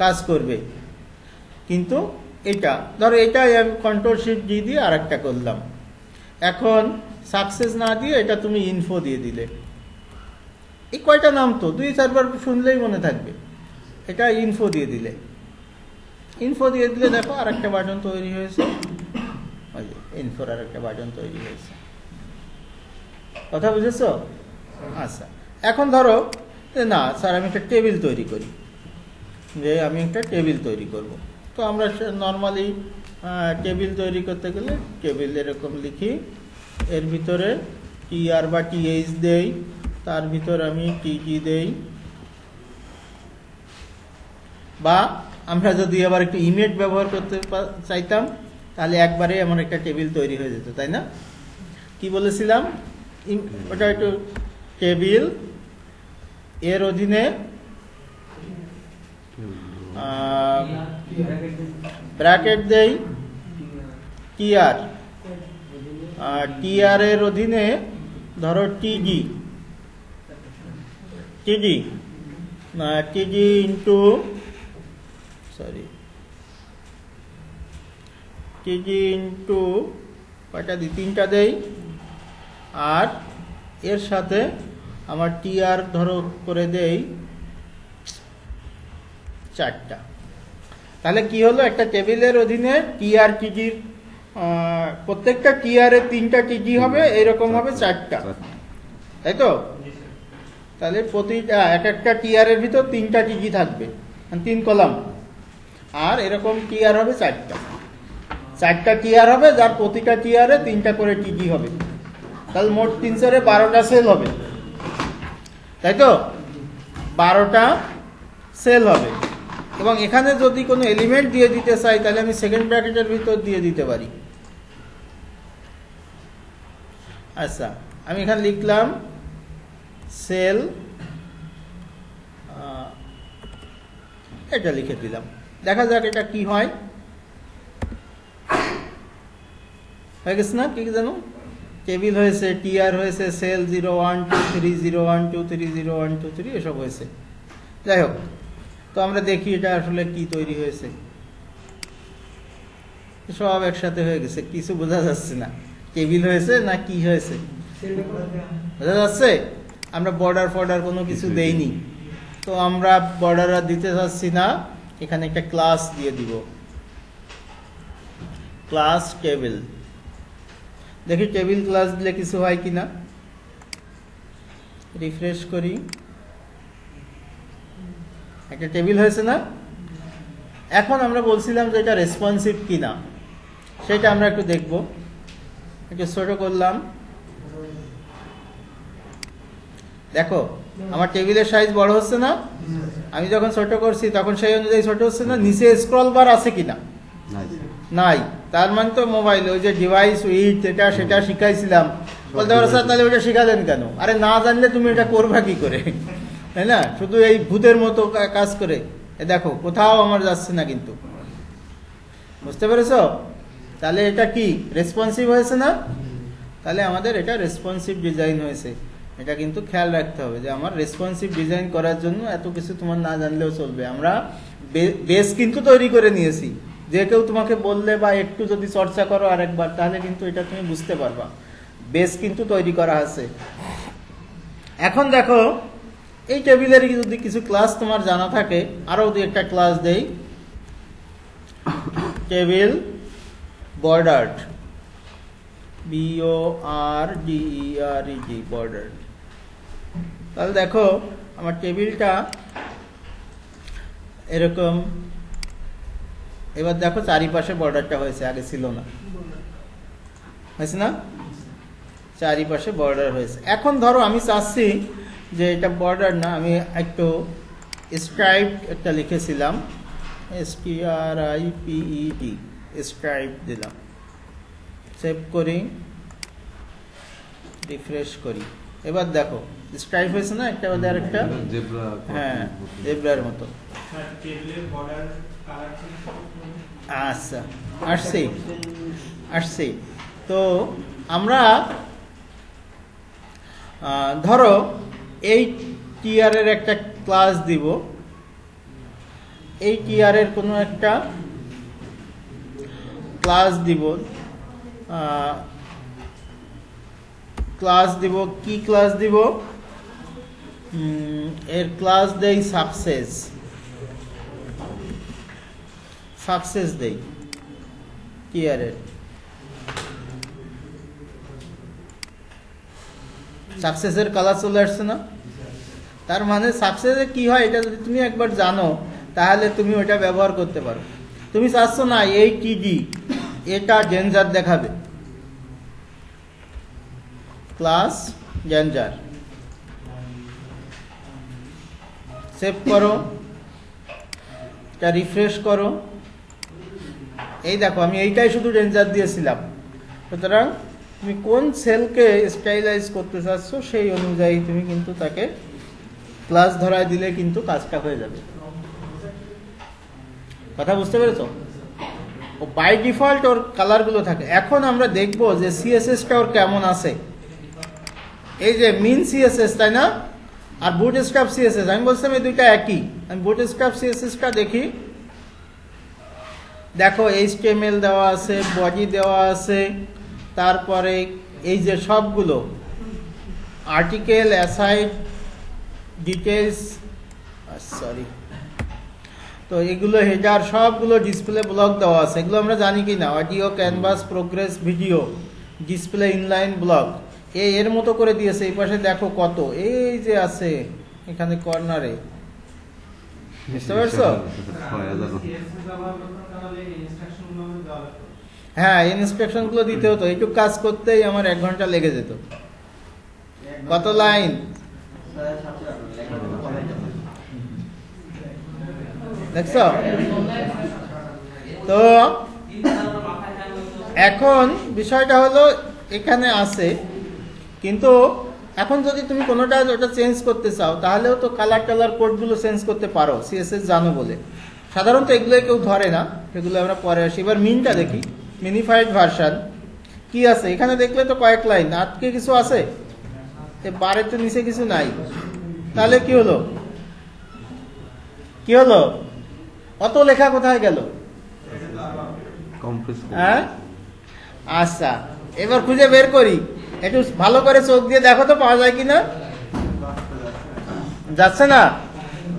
কাজ করবে। কিন্তু এটা ধরো এটাই আমি কন্ট্রোল শিফট জি দিয়ে আর একটা করলাম। এখন সাকসেস না দিয়ে এটা তুমি ইনফো দিয়ে দিলে। এই কয়টা নাম তো 2-4 বার শুনলেই মনে থাকবে। এটা ইনফো দিয়ে দিলে, ইনফো দিয়ে দিলে দেখো আর একটা বাটন তৈরি হয়েছে, ওই যে ইনফোর আর একটা বাটন তৈরি হয়েছে। কথা বুঝেছো? আচ্ছা, এখন ধরো যে না স্যার আমি একটা টেবিল তৈরি করি, যে আমি একটা টেবিল তৈরি করব। তো আমরা নর্মালি টেবিল তৈরি করতে গেলে টেবিল এরকম লিখি, এর ভিতরে টিআর বা টিএইচ দেই, তার ভিতর আমি টিজি দেই, বা আমরা যদি আবার একটু ইমেজ ব্যবহার করতে চাইতাম তাহলে একবারে আমার একটা টেবিল তৈরি হয়ে যেত, তাই না? কি বলেছিলাম? ওটা একটু টেবিল, এর অধীনে ব্র্যাকেট দেই টিআর, টিআর এর অধীনে ধরো টিজি, টিজি টিজি ইন্টু সরি টিজি ইন্টু কয়টা দিই, 3টা দেই, আর এর সাথে আমার টিআর ধরো করে দেই 4টা। তাহলে কি হলো, একটা টেবিলের অধীনে টিআর টিজির প্রত্যেকটা টিআর এর 3টা টিজি হবে, এরকম হবে 4টা, তাই তো? তাহলে প্রতিটা এক একটা টিআর এর ভিতর 3টা টিজি থাকবে, 3 কলাম, আর এরকম টিআর হবে 4টা টিআর হবে, যার প্রতিটা টিআরে 3টা করে টিজি হবে। তাহলে মোট 312টা সেল হবে, তাই তো? 12টা সেল হবে। এবং এখানে যদি কোনো এলিমেন্ট দিয়ে দিতে চাই তাহলে আমি সেকেন্ড ব্র্যাকেটের ভিতর দিয়ে দিতে পারি। আচ্ছা, আমি এখানে লিখলাম সেল, এটা লিখে দিলাম, দেখা যাক এটা কি হয়। হয়ে গেছে না? কি জানো, টেবিল হয়েছে, টিআর হয়েছে, সেল 0 1 2 3 0 1 2 3 0 1 2 3 এসব হয়েছে। যাই হোক, তো আমরা দেখি এটা আসলে কি তৈরি হয়েছে। সব একসাথে হয়ে গেছে, কিছু বোঝা যাচ্ছে না টেবিল হয়েছে না কি হয়েছে, বোঝা যাচ্ছে? আমরা বর্ডার ফর্ডার কোনো কিছু দেইনি, তো আমরা বর্ডার আর দিতে চাচ্ছি না, এখানে একটা ক্লাস দিয়ে দিব, ক্লাস টেবিল। দেখি টেবিল ক্লাস দিলে কিছু হয় কিনা, রিফ্রেশ করি, একটা টেবিল হয়েছে না? এখন আমরা বলছিলাম যে এটা রেসপন্সিভ কিনা, সেটা আমরা একটু দেখব। একটু ছোট করলাম, দেখো আমার টেবিলের সাইজ বড় হচ্ছে না? আমি যখন ছোট করছি তখন সেই অনুযায়ী ছোট হচ্ছে না? নিচে স্ক্রল বার আছে কিনা? নাই। তার মানে তো মোবাইল ওই যে ডিভাইস উইথ এটা সেটা শিখাইছিলাম, বলতে পারো স্যার তাহলে ওইটা শিখালেন কেন? আরে না জানলে তুমি এটা করবা কি করে, তাই না? শুধু এই ভূতের মতো কাজ করে দেখো কোথাও আমার যাচ্ছে না, কিন্তু বুঝতে পেরেছো? তাহলে এটা কি রেসপন্সিভ হয়েছে না? তাহলে আমাদের এটা রেসপন্সিভ ডিজাইন হয়েছে। এটা কিন্তু খেয়াল রাখতে হবে যে আমার রেসপন্সিভ ডিজাইন করার জন্য এত কিছু তোমার না জানলেও চলবে। আমরা বেস কিন্তু তৈরি করে নিয়েছি, যে কেউ তোমাকে বললে বা একটু যদি চর্চা করো আরেকবার, তাহলে কিন্তু এটা তুমি বুঝতে পারবা, বেস কিন্তু তৈরি করা আছে। এখন দেখো এই টেবিলের যদি কিছু ক্লাস তোমার জানা থাকে, আরো দুই একটা ক্লাস দেই, টেবিল বর্ডার্ড, BORDERED, বর্ডার্ড। তাহলে দেখো আমার টেবিলটা এরকম, এবার দেখো চারিপাশে বর্ডারটা হয়েছে, আগে ছিল না, হয়েছে না? চারিপাশে বর্ডার হয়েছে। এখন ধরো আমি চাচ্ছি যে এটা বর্ডার না, আমি একটু স্ট্রাইপ একটা লিখেছিলাম, STRIPED, স্ট্রাইপ দিলাম, সেভ করি, রিফ্রেশ করি। এবার দেখো স্ট্রাইপ হয়েছে না একটা, আর একটা হ্যাঁ জেব্রার মতো। আচ্ছা, আসছি। তো আমরা ধরো এই টিআর এর একটা ক্লাস দিব, এই টিআর এর কোনো একটা ক্লাস দিব, কি ক্লাস দিব, এর ক্লাস দেই সাকসেস দেই কি আরে সাকসেসের কালার চলে আসছে না? তার মানে সাকসেসে কি হয় এটা যদি তুমি একবার জানো তাহলে তুমি ওটা ব্যবহার করতে পারো। তুমি চাচ্ছ না এই টিডি এটা ডেঞ্জার দেখাবে, ক্লাস ডেঞ্জার, সেভ করো, এটা রিফ্রেশ করো। এই দেখো আমি এইটাই শুধু ডেঞ্জার দিয়েছিলাম। সুতরাং তুমি কোন সেলকে স্টাইলাইজ করতে চাচ্ছ সেই অনুযায়ী তুমি কিন্তু তাকে ক্লাস ধরায় দিলে কিন্তু কাজটা হয়ে যাবে। কথা বুঝতে পেরেছো? ও বাই ডিফল্ট ওর কালারগুলো থাকে। এখন আমরা দেখব যে সিএসএসটা ওর কেমন আছে। এই যে মিন সিএসএস, তাই না? আর বুটস্ট্র্যাপ সিএসএস, আমি বলছিলাম এই দুইটা একই। আমি বুটস্ট্র্যাপ সিএসএসটা দেখি। দেখো HTML দেওয়া আছে, বডি দেওয়া আছে, তারপরে এই যে সবগুলো আর্টিকেল, অ্যাসাইড, ডিটেলস, সরি, তো এগুলো হেডার সবগুলো ডিসপ্লে ব্লক দেওয়া আছে। এগুলো আমরা জানি কি না, audio, canvas, progress, video, display, inline block এর মতো করে দিয়েছে। এই পাশে দেখো কত, এই যে আছে এখানে কর্নারে, বুঝতে পারছো? হ্যাঁ, ইনস্ট্রাকশন গুলো দিতে হতো। এইটুক কাজ করতেই আমার 1 ঘন্টা লেগে যেত। কত লাইন? দেখছো? তো এখন বিষয়টা হলো এখানে আছে, কিন্তু এখন যদি তুমি কোনোটা ওটা চেঞ্জ করতে চাও তাহলেও তো কালার কোডগুলো চেঞ্জ করতে পারো, সিএসএস জানো বলে। সাধারণত এগুলো কেউ ধরে না, এগুলো আমরা পরে আসি। এবার মিনটা দেখি, মিনিফাইড ভার্সন কি আছে এখানে। দেখলে তো কয়েক লাইন, আজকে কিছু আছে, বারের তো নিচে কিছু নাই। তাহলে কি হলো? অত লেখা কোথায় গেল? হ্যাঁ, আচ্ছা, এবার খুঁজে বের করি। একটু ভালো করে চোখ দিয়ে দেখো তো পাওয়া যায় কিনা। যাচ্ছে না?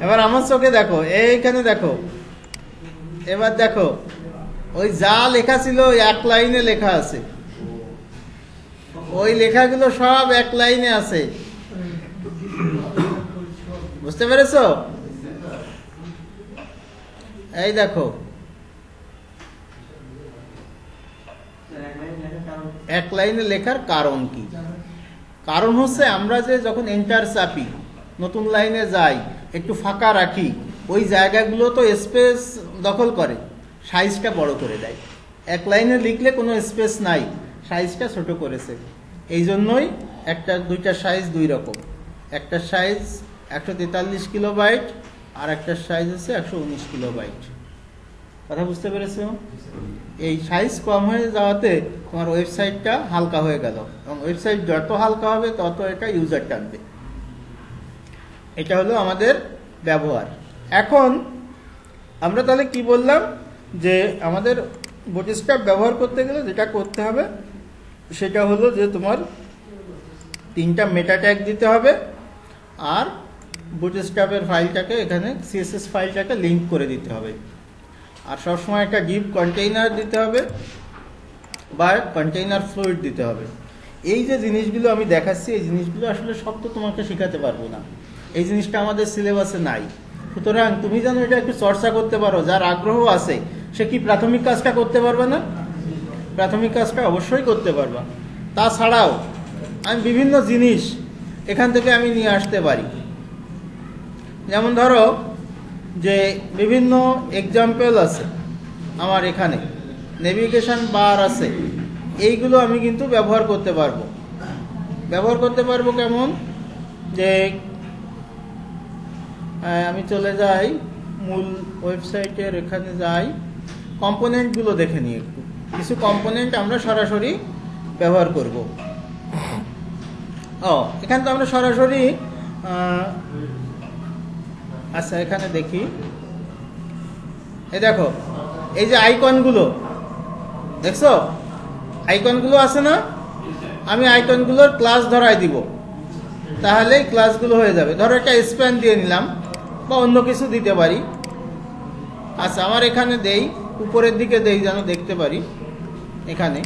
এবার আমার চোখে দেখো, এইখানে দেখো। এবার দেখো, ওই যা লেখা ছিল 1 লাইনে লেখা আছে। ওই লেখাগুলো সব 1 লাইনে আছে। বুঝতে পেরেছো? এই দেখো, 1 লাইনে লেখার কারণ কি? কারণ হচ্ছে আমরা যে যখন এন্টার চাপি, নতুন লাইনে যাই, একটু ফাঁকা রাখি, ওই জায়গাগুলো তো স্পেস দখল করে, সাইজটা বড় করে দেয়। 1 লাইনে লিখলে কোনো স্পেস নাই, সাইজটা ছোট করেছে। এই জন্যই দুইটা সাইজ 2 রকম। একটা সাইজ 143 কিলোবাইট আর একটা সাইজ হচ্ছে 119 কিলোবাইট। কথা বুঝতে পেরেছো? এই সাইজ কম হয়ে যাওয়াতে তোমার ওয়েবসাইটটা হালকা হয়ে গেল, এবং ওয়েবসাইট যত হালকা হবে তত এটা ইউজার টানবে। এটা হলো আমাদের ব্যবহার। এখন আমরা তাহলে কি বললাম, যে আমাদের বুটস্ট্র্যাপ ব্যবহার করতে গেলে যেটা করতে হবে সেটা হলো যে তোমার 3টা মেটা ট্যাগ দিতে হবে, আর বুটস্ট্র্যাপের ফাইলটাকে এখানে সিএসএস ফাইলটাকে লিঙ্ক করে দিতে হবে, আর সবসময় একটা ডিপ কন্টেইনার দিতে হবে বা কন্টেইনার ফ্লুইড দিতে হবে। এই যে জিনিসগুলো আমি দেখাচ্ছি, এই জিনিসগুলো আসলে সব তো তোমাকে শেখাতে পারবো না, এই জিনিসটা আমাদের সিলেবাসে নাই। সুতরাং তুমি যেন এটা একটু চর্চা করতে পারো, যার আগ্রহ আছে সে কি প্রাথমিক কাজটা করতে পারবে না? প্রাথমিক কাজটা অবশ্যই করতে পারবা। তাছাড়াও আমি বিভিন্ন জিনিস এখান থেকে আমি নিয়ে আসতে পারি। যেমন ধরো যে বিভিন্ন এক্সাম্পল আছে আমার এখানে, নেভিগেশন বার আছে, এইগুলো আমি কিন্তু ব্যবহার করতে পারবো। কেমন? যে আমি চলে যাই মূল ওয়েবসাইটের, এখানে যাই, কম্পোনেন্টগুলো দেখে নিই একটু। কিছু কম্পোনেন্ট আমরা সরাসরি ব্যবহার করব। এখানে তো আমরা সরাসরি, আচ্ছা এখানে দেখি, এই দেখো এই যে আইকনগুলো, দেখছো আইকনগুলো আছে না, আমি আইকনগুলোর ক্লাস ধরাই দিব, তাহলে ক্লাসগুলো হয়ে যাবে। ধরো একটা স্প্যান দিয়ে নিলাম বা অন্য কিছু দিতে পারি। আচ্ছা আমার এখানে দেই, উপরের দিকে দেই যেন দেখতে পারি। এখানে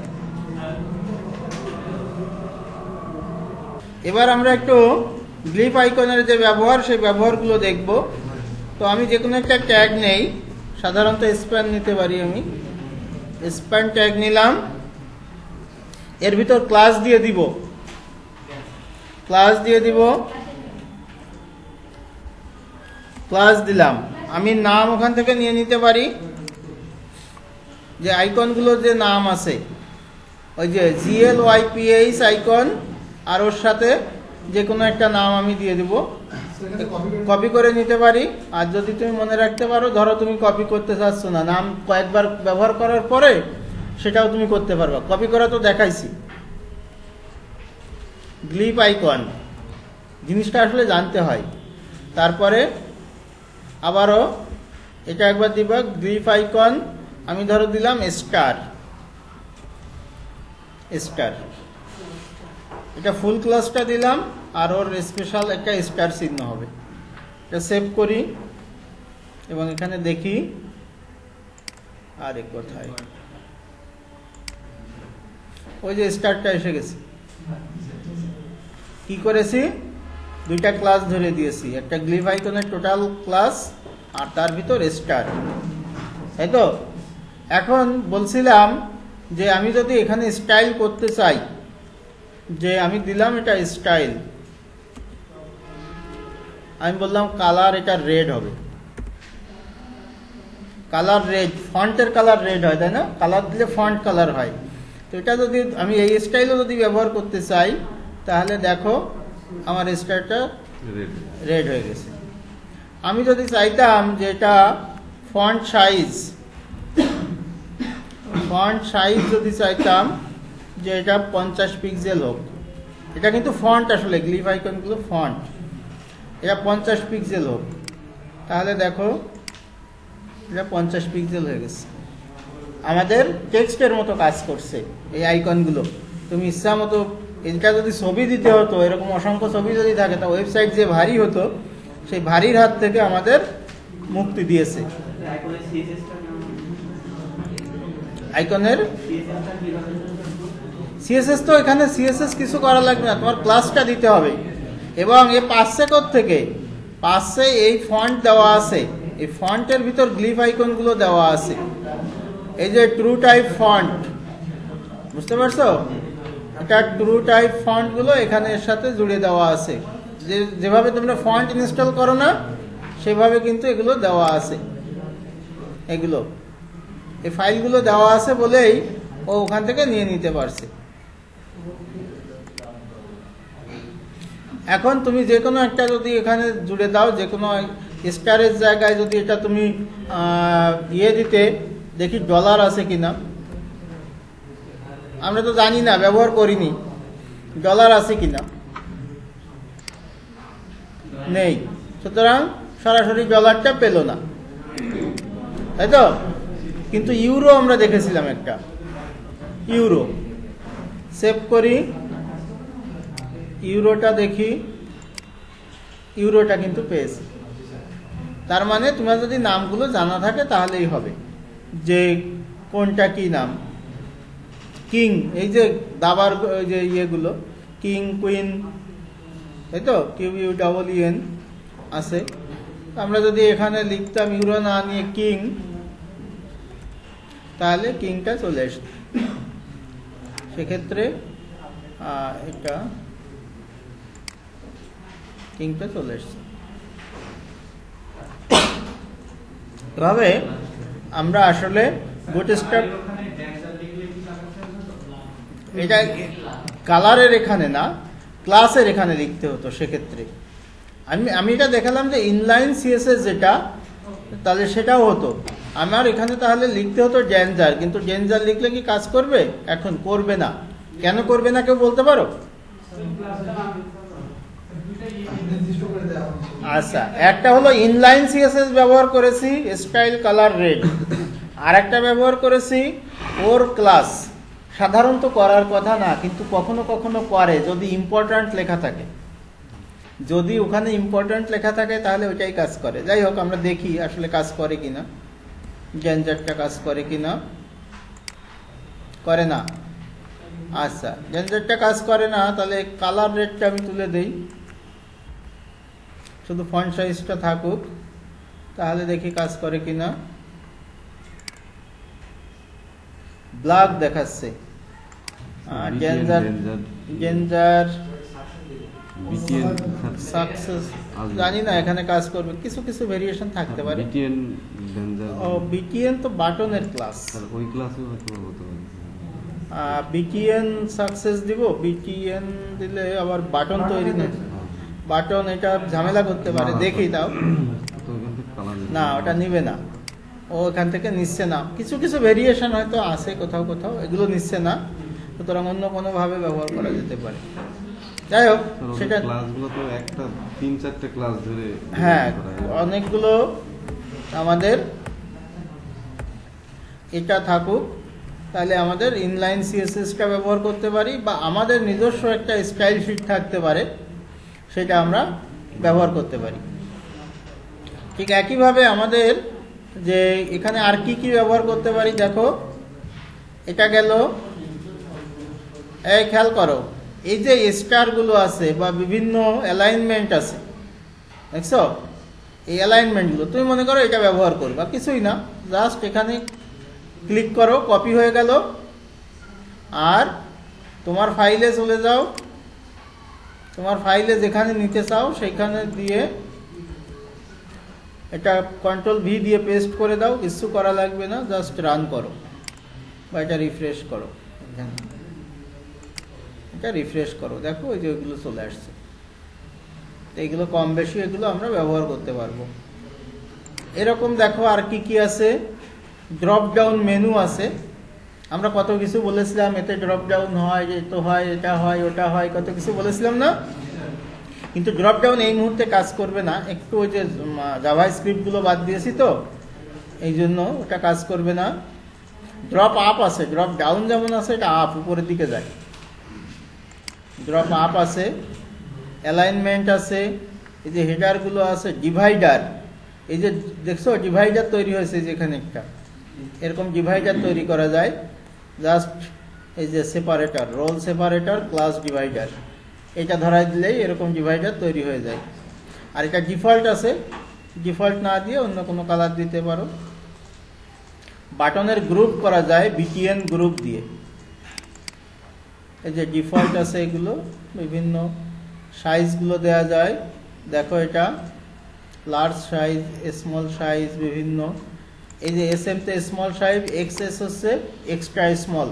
এবার আমরা একটু গ্লিফ আইকনের যে ব্যবহার, সেই ব্যবহারগুলো দেখব। তো আমি যে কোনো একটা ট্যাগ নেই, সাধারণত স্প্যান নিতে পারি। আমি স্প্যান ট্যাগ নিলাম, এর ভিতর ক্লাস দিয়ে দিব, ক্লাস দিলাম। আমি নাম ওখান থেকে নিয়ে নিতে পারি, যে আইকনগুলোর যে নাম আছে, ওই যে GLYPH আইকন, আর ওর সাথে যে কোনো একটা নাম আমি দিয়ে দিব। কপি করে নিতে পারি। আর যদি তুমি মনে রাখতে পারো, ধরো তুমি কপি করতে চাচ্ছ না, নাম কয়েকবার ব্যবহার করার পরে সেটাও তুমি করতে পারবা। কপি করা তো দেখাইছি। গ্লিফ আইকন জিনিসটা আসলে জানতে হয়। তারপরে আবারও এটা একবার দিবা, গ্লিফ আইকন। আমি ধরো দিলাম স্টার, এটা ফুল ক্লাসটা দিলাম, আর ওর স্পেশাল একটা স্টার চিহ্ন হবে। এটা সেভ করি এবং এখানে দেখি আরে কোথায়, ওই যে স্টারটা এসে গেছে। কি করেছি, দুইটা ক্লাস ধরে দিয়েছি, একটা গ্লিফ আইকনের টোটাল ক্লাস আর তার ভিতর স্টার, তাই তো। এখন বলছিলাম যে আমি যদি এখানে স্টাইল করতে চাই, যে আমি দিলাম এটা স্টাইল, আমি বললাম কালার এটা রেড হবে, কালার রেড, ফন্টের কালার রেড হয়, তাই না? কালার দিলে ফন্ট কালার হয়। তো এটা যদি আমি এই স্টাইলও যদি ব্যবহার করতে চাই, তাহলে দেখো আমার স্টাইলটা রেড হয়ে গেছে। আমি যদি চাইতাম যে এটা ফন্ট সাইজ যদি চাইতাম যে এটা 50 পিক্সেল হোক, এটা কিন্তু ফন্ট, আসলে গ্লিফ আইকনগুলো ফন্ট, এটা 50 পিক্সেল হোক, তাহলে দেখো এটা 50 পিক্সেল হয়ে গেছে। আমাদের টেক্সটের মতো কাজ করছে এই আইকনগুলো। তুমি ইচ্ছা মতো, এটা যদি ছবি দিতে হতো, এরকম অসংখ্য ছবি যদি থাকে, তা ওয়েবসাইট যে ভারী হতো, সেই ভারীর হাত থেকে আমাদের মুক্তি দিয়েছে। আইকনের সিএসএস, তো এখানে সিএসএস কিছু করা লাগবে না, তোমার ক্লাসটা দিতে হবে। এবং এই পাশে থেকে পাশে এই ফন্ট দেওয়া আছে, এই ফন্টের ভিতর গ্লিফ আইকনগুলো দেওয়া আছে। এই যে ট্রু টাইপ ফন্ট, বুঝতে পারছো? এটা ট্রু টাইপ ফন্টগুলো এখানে এর সাথে জুড়ে দেওয়া আছে। যেভাবে তোমরা ফন্ট ইনস্টল করো না, সেভাবে কিন্তু এগুলো দেওয়া আছে। এগুলো এই ফাইলগুলো দেওয়া আছে বলেই ও ওখান থেকে নিয়ে নিতে পারছে। এখন তুমি যে কোনো একটা যদি এখানে জুড়ে দাও, যে কোনো স্টারের জায়গায় যদি এটা তুমি দিতে, দেখি ডলার আছে কিনা। আমরা তো জানি না, ব্যবহার করিনি, ডলার আছে কিনা, নেই। সুতরাং সরাসরি ডলারটা পেল না, তাই তো। কিন্তু ইউরো আমরা দেখেছিলাম, একটা ইউরো। সেভ করি, ইউরোটা দেখি, ইউরোটা কিন্তু পেয়েছি। তার মানে তোমার যদি নামগুলো জানা থাকে তাহলেই হবে যে কোনটা কি নাম। কিং, এই যে দাবার যে ইয়েগুলো, কিং, কুইন, তাই তো, QUEEN আছে। আমরা যদি এখানে লিখতাম ইউরো না নিয়ে কিং, তাহলে কিংটা চলে আসত। সেক্ষেত্রে এটা কিংটা চলে আসছে। এভাবে আমরা আসলে বুটস্ট্র্যাপ, এটা কালারের এখানে না, ক্লাসের এখানে লিখতে হতো। সেক্ষেত্রে আমি এটা দেখালাম যে ইনলাইন সিএসএস যেটা, তাহলে সেটাও হতো। আমার এখানে তাহলে লিখতে হতো ডেঞ্জার, কিন্তু ডেঞ্জার লিখলে কি কাজ করবে? এখন করবে না। কেন করবে না কেউ বলতে পারো? আচ্ছা, একটা হলো ইনলাইন সিএসএস ব্যবহার করেছি, স্টাইল কালার রেড। আর একটা ব্যবহার করেছি ওর ক্লাস সাধারণত করার কথা না, কিন্তু কখনো কখনো করে যদি ইম্পর্ট্যান্ট লেখা থাকে। যদি ওখানে ইম্পর্ট্যান্ট লেখা থাকে তাহলে ওইটাই কাজ করে। যাই হোক, আমরা দেখি আসলে কাজ করে কিনা, জেনজারটা কাজ করে কিনা। করে না। আচ্ছা, জেনজারটা কাজ করে না, তাহলে কালার রেটটা আমি তুলে দেই, শুধু ফন্ট সাইজটা থাকুক, তাহলে দেখি কাজ করে কিনা। ব্ল্যাক দেখাচ্ছে। জেনজার সাকসেস জানি না এখানে কাজ করবে, কিছু কিছু ভেরিয়েশন থাকতে পারে। ও বিটিএন তো বাটনের ক্লাস, ওই ক্লাসে হয়তো হতে পারে। বিটিএন সাকসেস দিব, বিটিএন দিলে আবার বাটন তৈরি না, বাটন এটা ঝামেলা করতে পারে। দেখি তাও না, ওটা নিবে না, ও এখান থেকে নিচ্ছে না। কিছু কিছু ভেরিয়েশন হয়তো আছে কোথাও কোথাও, এগুলো নিচ্ছে না, সুতরাং অন্য কোনো ভাবে ব্যবহার করা যেতে পারে। যাই হোক, সেটা ক্লাসগুলো তো একটা 3-4টা ক্লাস ধরে, হ্যাঁ অনেকগুলো আমাদের এটা থাকুক, তাহলে আমাদের ইনলাইন সিএসএসটা ব্যবহার করতে পারি, বা আমাদের নিজস্ব একটা স্টাইল শিট থাকতে পারে, সেটা আমরা ব্যবহার করতে পারি। ঠিক একইভাবে আমাদের যে এখানে আর কি কি ব্যবহার করতে পারি দেখো, এটা গেল, এই খেয়াল করো, এই যে স্টারগুলো আছে বা বিভিন্ন অ্যালাইনমেন্ট আছে, দেখছো এই অ্যালাইনমেন্টগুলো, তুমি মনে করো এটা ব্যবহার করবা, কিছুই না, জাস্ট এখানে ক্লিক করো, কপি হয়ে গেল, আর তোমার ফাইলে চলে যাও, তোমার ফাইলে যেখানে নিতে চাও সেখানে দিয়ে এটা কন্ট্রোল ভি দিয়ে পেস্ট করে দাও, কিছু করা লাগবে না, জাস্ট রান করো বা এটা রিফ্রেশ করো, এটা রিফ্রেশ করো, দেখো ওই যে ওইগুলো চলে আসছে। এইগুলো কম বেশি এগুলো আমরা ব্যবহার করতে পারবো। এরকম দেখো আর কি কি আছে, ড্রপ ডাউন মেনু আছে, আমরা কত কিছু বলেছিলাম, এতে ড্রপ ডাউন হয়, এতো হয়, এটা হয়, ওটা হয়, কত কিছু বলেছিলাম না। কিন্তু ড্রপ ডাউন এই মুহূর্তে কাজ করবে না, একটু ওই যে জাভা স্ক্রিপ্টগুলো বাদ দিয়েছি তো এই জন্য ওটা কাজ করবে না। ড্রপ আপ আছে, ড্রপ ডাউন যেমন আছে, এটা আপ উপরের দিকে যায়, ড্রপ আপ আছে, অ্যালাইনমেন্ট আছে, এই যে হেডারগুলো আছে, ডিভাইডার, এই যে দেখছো ডিভাইডার তৈরি হয়েছে, যেখানে একটা এরকম ডিভাইডার তৈরি করা যায়, জাস্ট এই যে separator, role separator, class divider, এটা ধরাই দিলেই এরকম ডিভাইডার তৈরি হয়ে যায়। আর এটা ডিফল্ট আছে, ডিফল্ট না দিয়ে অন্য কোনো কালার দিতে পারো। বাটনের গ্রুপ করা যায় বিটিএন গ্রুপ দিয়ে, এই যে ডিফল্ট আছে, এগুলো বিভিন্ন সাইজগুলো দেয়া যায়, দেখো এটা লার্জ সাইজ, স্মল সাইজ, বিভিন্ন, এই যে এস এম তে স্মল সাইজ, এক্সএস হচ্ছে এক্সট্রা স্মল।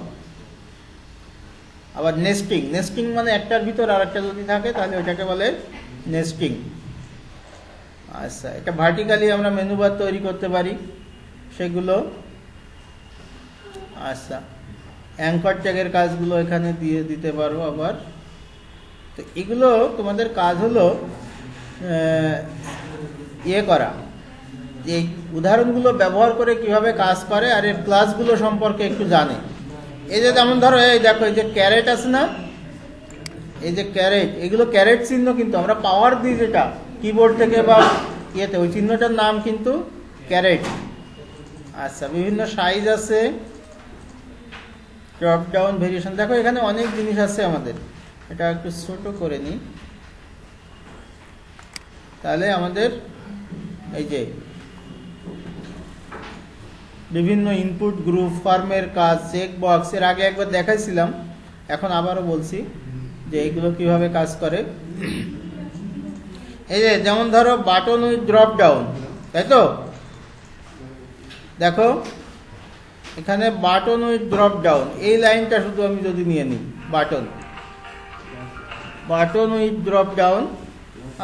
আবার নেস্টিং, নেস্টিং মানে একটার ভিতর আর একটা যদি থাকে তাহলে ওটাকে বলে নেস্টিং। আচ্ছা, এটা ভার্টিক্যালি আমরা মেনু বার তৈরি করতে পারি, সেগুলো। আচ্ছা, অ্যাঙ্কর ট্যাগের কাজগুলো এখানে দিয়ে দিতে পারো আবার। তো এগুলো তোমাদের কাজ হলো ইয়ে করা, যে উদাহরণগুলো ব্যবহার করে কিভাবে কাজ করে আর এর ক্লাসগুলো সম্পর্কে একটু জানে। এই যে যেমন ধরো, এই দেখো এই যে ক্যারেট আছে না, এই যে ক্যারেট, এগুলো ক্যারেট চিহ্ন, কিন্তু আমরা পাওয়ার দিই যেটা কিবোর্ড থেকে বা ইয়েতে, ওই চিহ্নটার নাম কিন্তু ক্যারেট। আচ্ছা, বিভিন্ন সাইজ আছে, ড্রপ ডাউন ভেরিয়েশন, দেখো এখানে অনেক জিনিস আছে আমাদের। এটা একটু ছোট করে নিই, তাহলে আমাদের এই যে বিভিন্ন ইনপুট গ্রুপ, ফর্মের কাজ, চেক বক্স, এর আগে একবার দেখাইছিলাম, এখন আবারও বলছি যে এগুলো কিভাবে কাজ করে। এই যে যেমন ধরো বাটন উইথ ড্রপ ডাউন, তাই তো, দেখো এখানে বাটন উইথ ড্রপ ডাউন, এই লাইনটা শুধু আমি যদি নিয়ে নিই, বাটন উইথ ড্রপ ডাউন,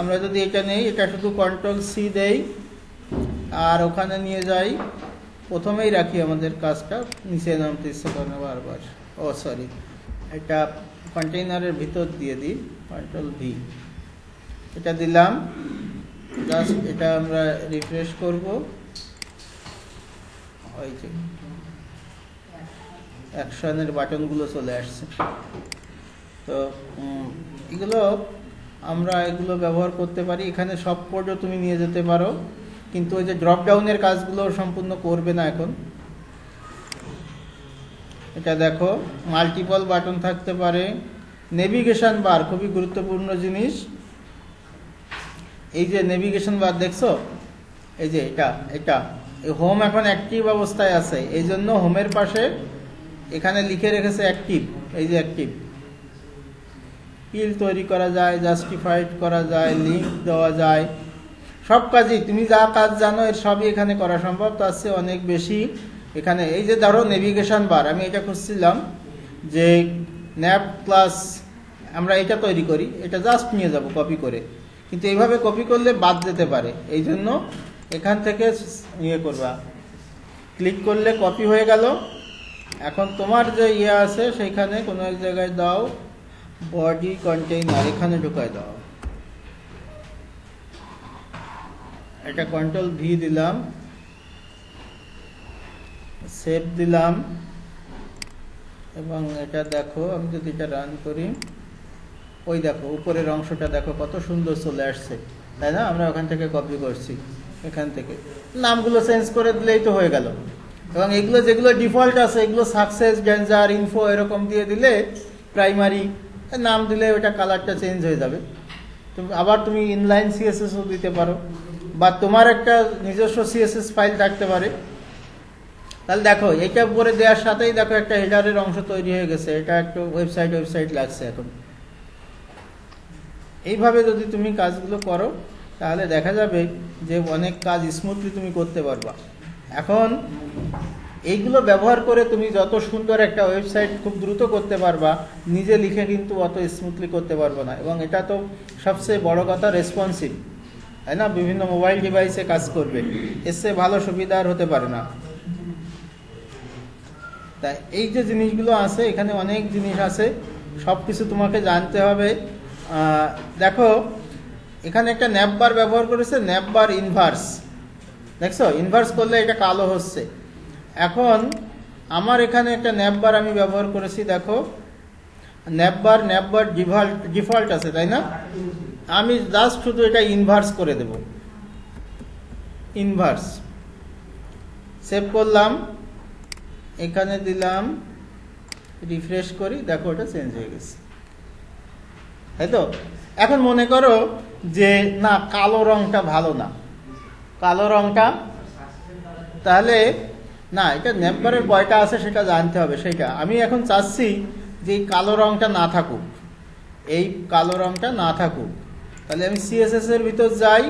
আমরা যদি এটা নেই, এটা শুধু কন্ট্রোল সি দেই আর ওখানে নিয়ে যাই, প্রথমেই রাখি আমাদের কাজটা, নিচে নামতে ইচ্ছে করে না বারবার, ও সরি, এটা কন্টেইনারের ভিতর দিয়ে দিই, কন্ট্রোল ভি, এটা দিলাম, জাস্ট এটা আমরা রিফ্রেশ করব, ওই যে অ্যাকশনের বাটনগুলো চলে আসছে। তো এগুলো আমরা এগুলো ব্যবহার করতে পারি। এখানে সব কোডও তুমি নিয়ে যেতে পারো, কিন্তু ওই যে ড্রপ ডাউনের কাজগুলো সম্পূর্ণ করবে না এখন। এটা দেখো মাল্টিপল বাটন থাকতে পারে। নেভিগেশন বার খুবই গুরুত্বপূর্ণ জিনিস। এই যে নেভিগেশন বার দেখছো, এই যে এটা হোম এখন অ্যাক্টিভ অবস্থায় আছে, এই জন্য হোমের পাশে এখানে লিখে রেখেছে অ্যাক্টিভ। এই যে অ্যাক্টিভ, পিল তৈরি করা যায়, জাস্টিফাইড করা যায়, লিঙ্ক দেওয়া যায়, সব কাজই তুমি যা কাজ জানো এর সবই এখানে করা সম্ভব। তার চেয়ে অনেক বেশি এখানে। এই যে ধরো নেভিগেশন বার, আমি এটা খুঁজছিলাম যে ন্যাপ ক্লাস আমরা এটা তৈরি করি, এটা জাস্ট নিয়ে যাব কপি করে, কিন্তু এইভাবে কপি করলে বাদ যেতে পারে। এই জন্য এখান থেকে ইয়ে করবা, ক্লিক করলে কপি হয়ে গেল। এখন তোমার যে ইয়ে আছে সেইখানে কোনো এক জায়গায় দাও, বডি কন্টেইনার, এখানে ঢুকায় দাও। এটা কন্ট্রোল ভি দিলাম, সেভ দিলাম, এবং এটা দেখো আমি যদি এটা রান করি, ওই দেখো উপরের অংশটা দেখো কত সুন্দর চলে আসছে, তাই না? আমরা ওখান থেকে কপি করছি, এখান থেকে নামগুলো চেঞ্জ করে দিলেই তো হয়ে গেল। এবং এগুলো যেগুলো ডিফল্ট আছে এগুলো সাকসেস, ডেঞ্জার, ইনফো এরকম দিয়ে দিলে, প্রাইমারি নাম দিলে ওটা কালারটা চেঞ্জ হয়ে যাবে। আবার তুমি ইনলাইন সিএসএসও দিতে পারো, বা তোমার একটা নিজস্ব সিএসএস ফাইল থাকতে পারে। তাহলে দেখো এটা উপরে দেওয়ার সাথেই দেখো একটা হেডারের অংশ তৈরি হয়ে গেছে, এটা একটু ওয়েবসাইট লাগছে এখন। এইভাবে যদি তুমি কাজগুলো করো তাহলে দেখা যাবে যে অনেক কাজ স্মুথলি তুমি করতে পারবা। এখন এইগুলো ব্যবহার করে তুমি যত সুন্দর একটা ওয়েবসাইট খুব দ্রুত করতে পারবা, নিজে লিখে কিন্তু অত স্মুথলি করতে পারবা না। এবং এটা তো সবচেয়ে বড় কথা, রেসপন্সিভ, তাই না? বিভিন্ন মোবাইল ডিভাইসে কাজ করবে, এর চেয়ে ভালো সুবিধা আর হতে পারে না। তাই এই যে জিনিসগুলো আছে, এখানে অনেক জিনিস আছে, সব কিছু তোমাকে জানতে হবে। দেখো এখানে একটা ন্যাপ বার ব্যবহার করেছে, ন্যাপ বার ইনভার্স, দেখছো? ইনভার্স করলে এটা কালো হচ্ছে। এখন আমার এখানে একটা ন্যাপ বার আমি ব্যবহার করেছি, দেখো ন্যাপ বার ডিফল্ট আছে, তাই না? আমি জাস্ট শুধু এটা ইনভার্স করে দেব, ইনভার্স, সেভ করলাম, এখানে দিলাম, রিফ্রেশ করি, দেখো ওটা চেঞ্জ হয়ে গেছে, তাই তো? এখন মনে করো যে না, কালো রংটা ভালো না, কালো রংটা, তাহলে না, এটা ন্যাপবারের কয়টা আছে সেটা জানতে হবে। সেটা আমি এখন চাচ্ছি যে এই কালো রংটা না থাকুক, এই কালো রংটা না থাকুক। তাহলে আমি সিএসএস এর ভিতর যাই,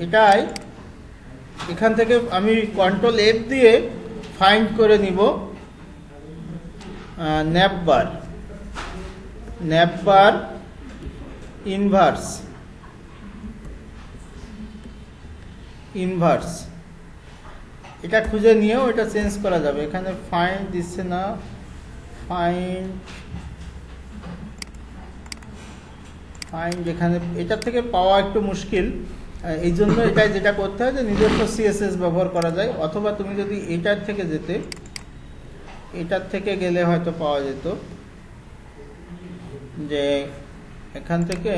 এটাই এখান থেকে আমি কন্ট্রোল এফ দিয়ে ফাইন্ড করে নিব ন্যাপবার ইনভার্স, এটা খুঁজে নিয়েও এটা চেঞ্জ করা যাবে। এখানে ফাইন্ড দিচ্ছে না, ফাইন্ড এখানে এটার থেকে পাওয়া একটু মুশকিল। এই জন্য এটাই যেটা করতে হয় যে নিজস্ব সিএসএস ব্যবহার করা যায়, অথবা তুমি যদি এটার থেকে গেলে হয়তো পাওয়া যেত, যে এখান থেকে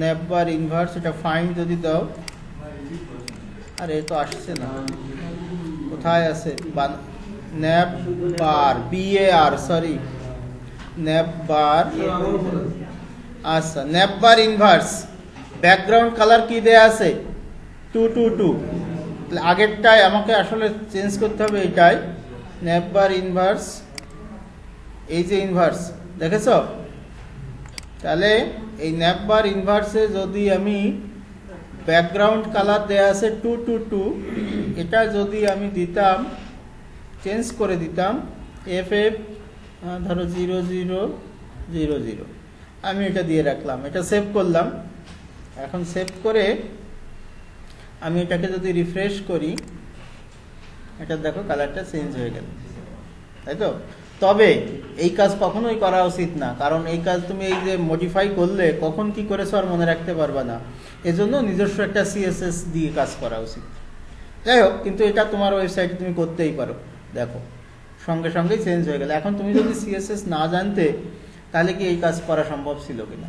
ন্যাপবার ইনভার্স, এটা ফাইন্ড যদি দাও, আরে এ তো আসছে না, কোথায় আছে? ন্যাপবার, BAR, সরি, ন্যাপবার, আচ্ছা, ন্যাপবার ইনভার্স, ব্যাকগ্রাউন্ড কালার কি দেয়া আছে? 222। আগেরটাই আমাকে আসলে চেঞ্জ করতে হবে, এটাই ন্যাপবার ইনভার্স, এই যে ইনভার্স, দেখেছো? তাহলে এই ন্যাপবার ইনভার্সে যদি আমি ব্যাকগ্রাউন্ড কালার দেয়া আছে 222, এটা যদি আমি দিতাম, চেঞ্জ করে দিতাম FF ধরো 0000, আমি এটা দিয়ে রাখলাম, এটা সেভ করলাম। এখন সেভ করে আমি এটাকে যদি রিফ্রেশ করি, এটা দেখো কালারটা চেঞ্জ হয়ে গেল, তাই তো? তবে এই কাজ কখনোই করা উচিত না, কারণ এই কাজ তুমি এই যে মডিফাই করলে কখন কি করেছো আর মনে রাখতে পারবা না। এজন্য নিজস্ব একটা সিএসএস দিয়ে কাজ করা উচিত। যাই হোক, কিন্তু এটা তোমার ওয়েবসাইটে তুমি করতেই পারো। দেখো সঙ্গে সঙ্গেই চেঞ্জ হয়ে গেল। এখন তুমি যদি সিএসএস না জানতে, তাহলে কি এই কাজ করা সম্ভব ছিল কিনা?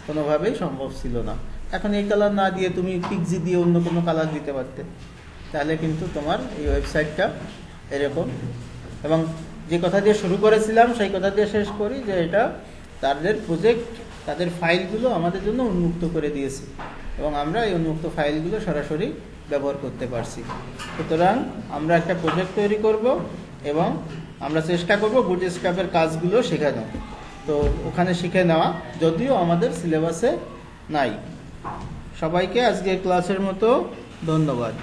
কোনোভাবেই সম্ভব ছিল না। এখন এই কালার না দিয়ে তুমি পিক্সি দিয়ে অন্য কোনো কালার দিতে পারতে, তাহলে কিন্তু তোমার এই ওয়েবসাইটটা এরকম। এবং যে কথা দিয়ে শুরু করেছিলাম সেই কথা দিয়ে শেষ করি, যে এটা তাদের প্রজেক্ট, তাদের ফাইলগুলো আমাদের জন্য উন্মুক্ত করে দিয়েছে এবং আমরা এই উন্মুক্ত ফাইলগুলো সরাসরি ব্যবহার করতে পারছি। সুতরাং আমরা একটা প্রজেক্ট তৈরি করব এবং আমরা চেষ্টা করব বুটস্ট্র্যাপের কাজগুলো শেখানো। তো ওখানে শিখে নেওয়া, যদিও আমাদের সিলেবাসে নাই। সবাইকে আজকে ক্লাসের মতো ধন্যবাদ।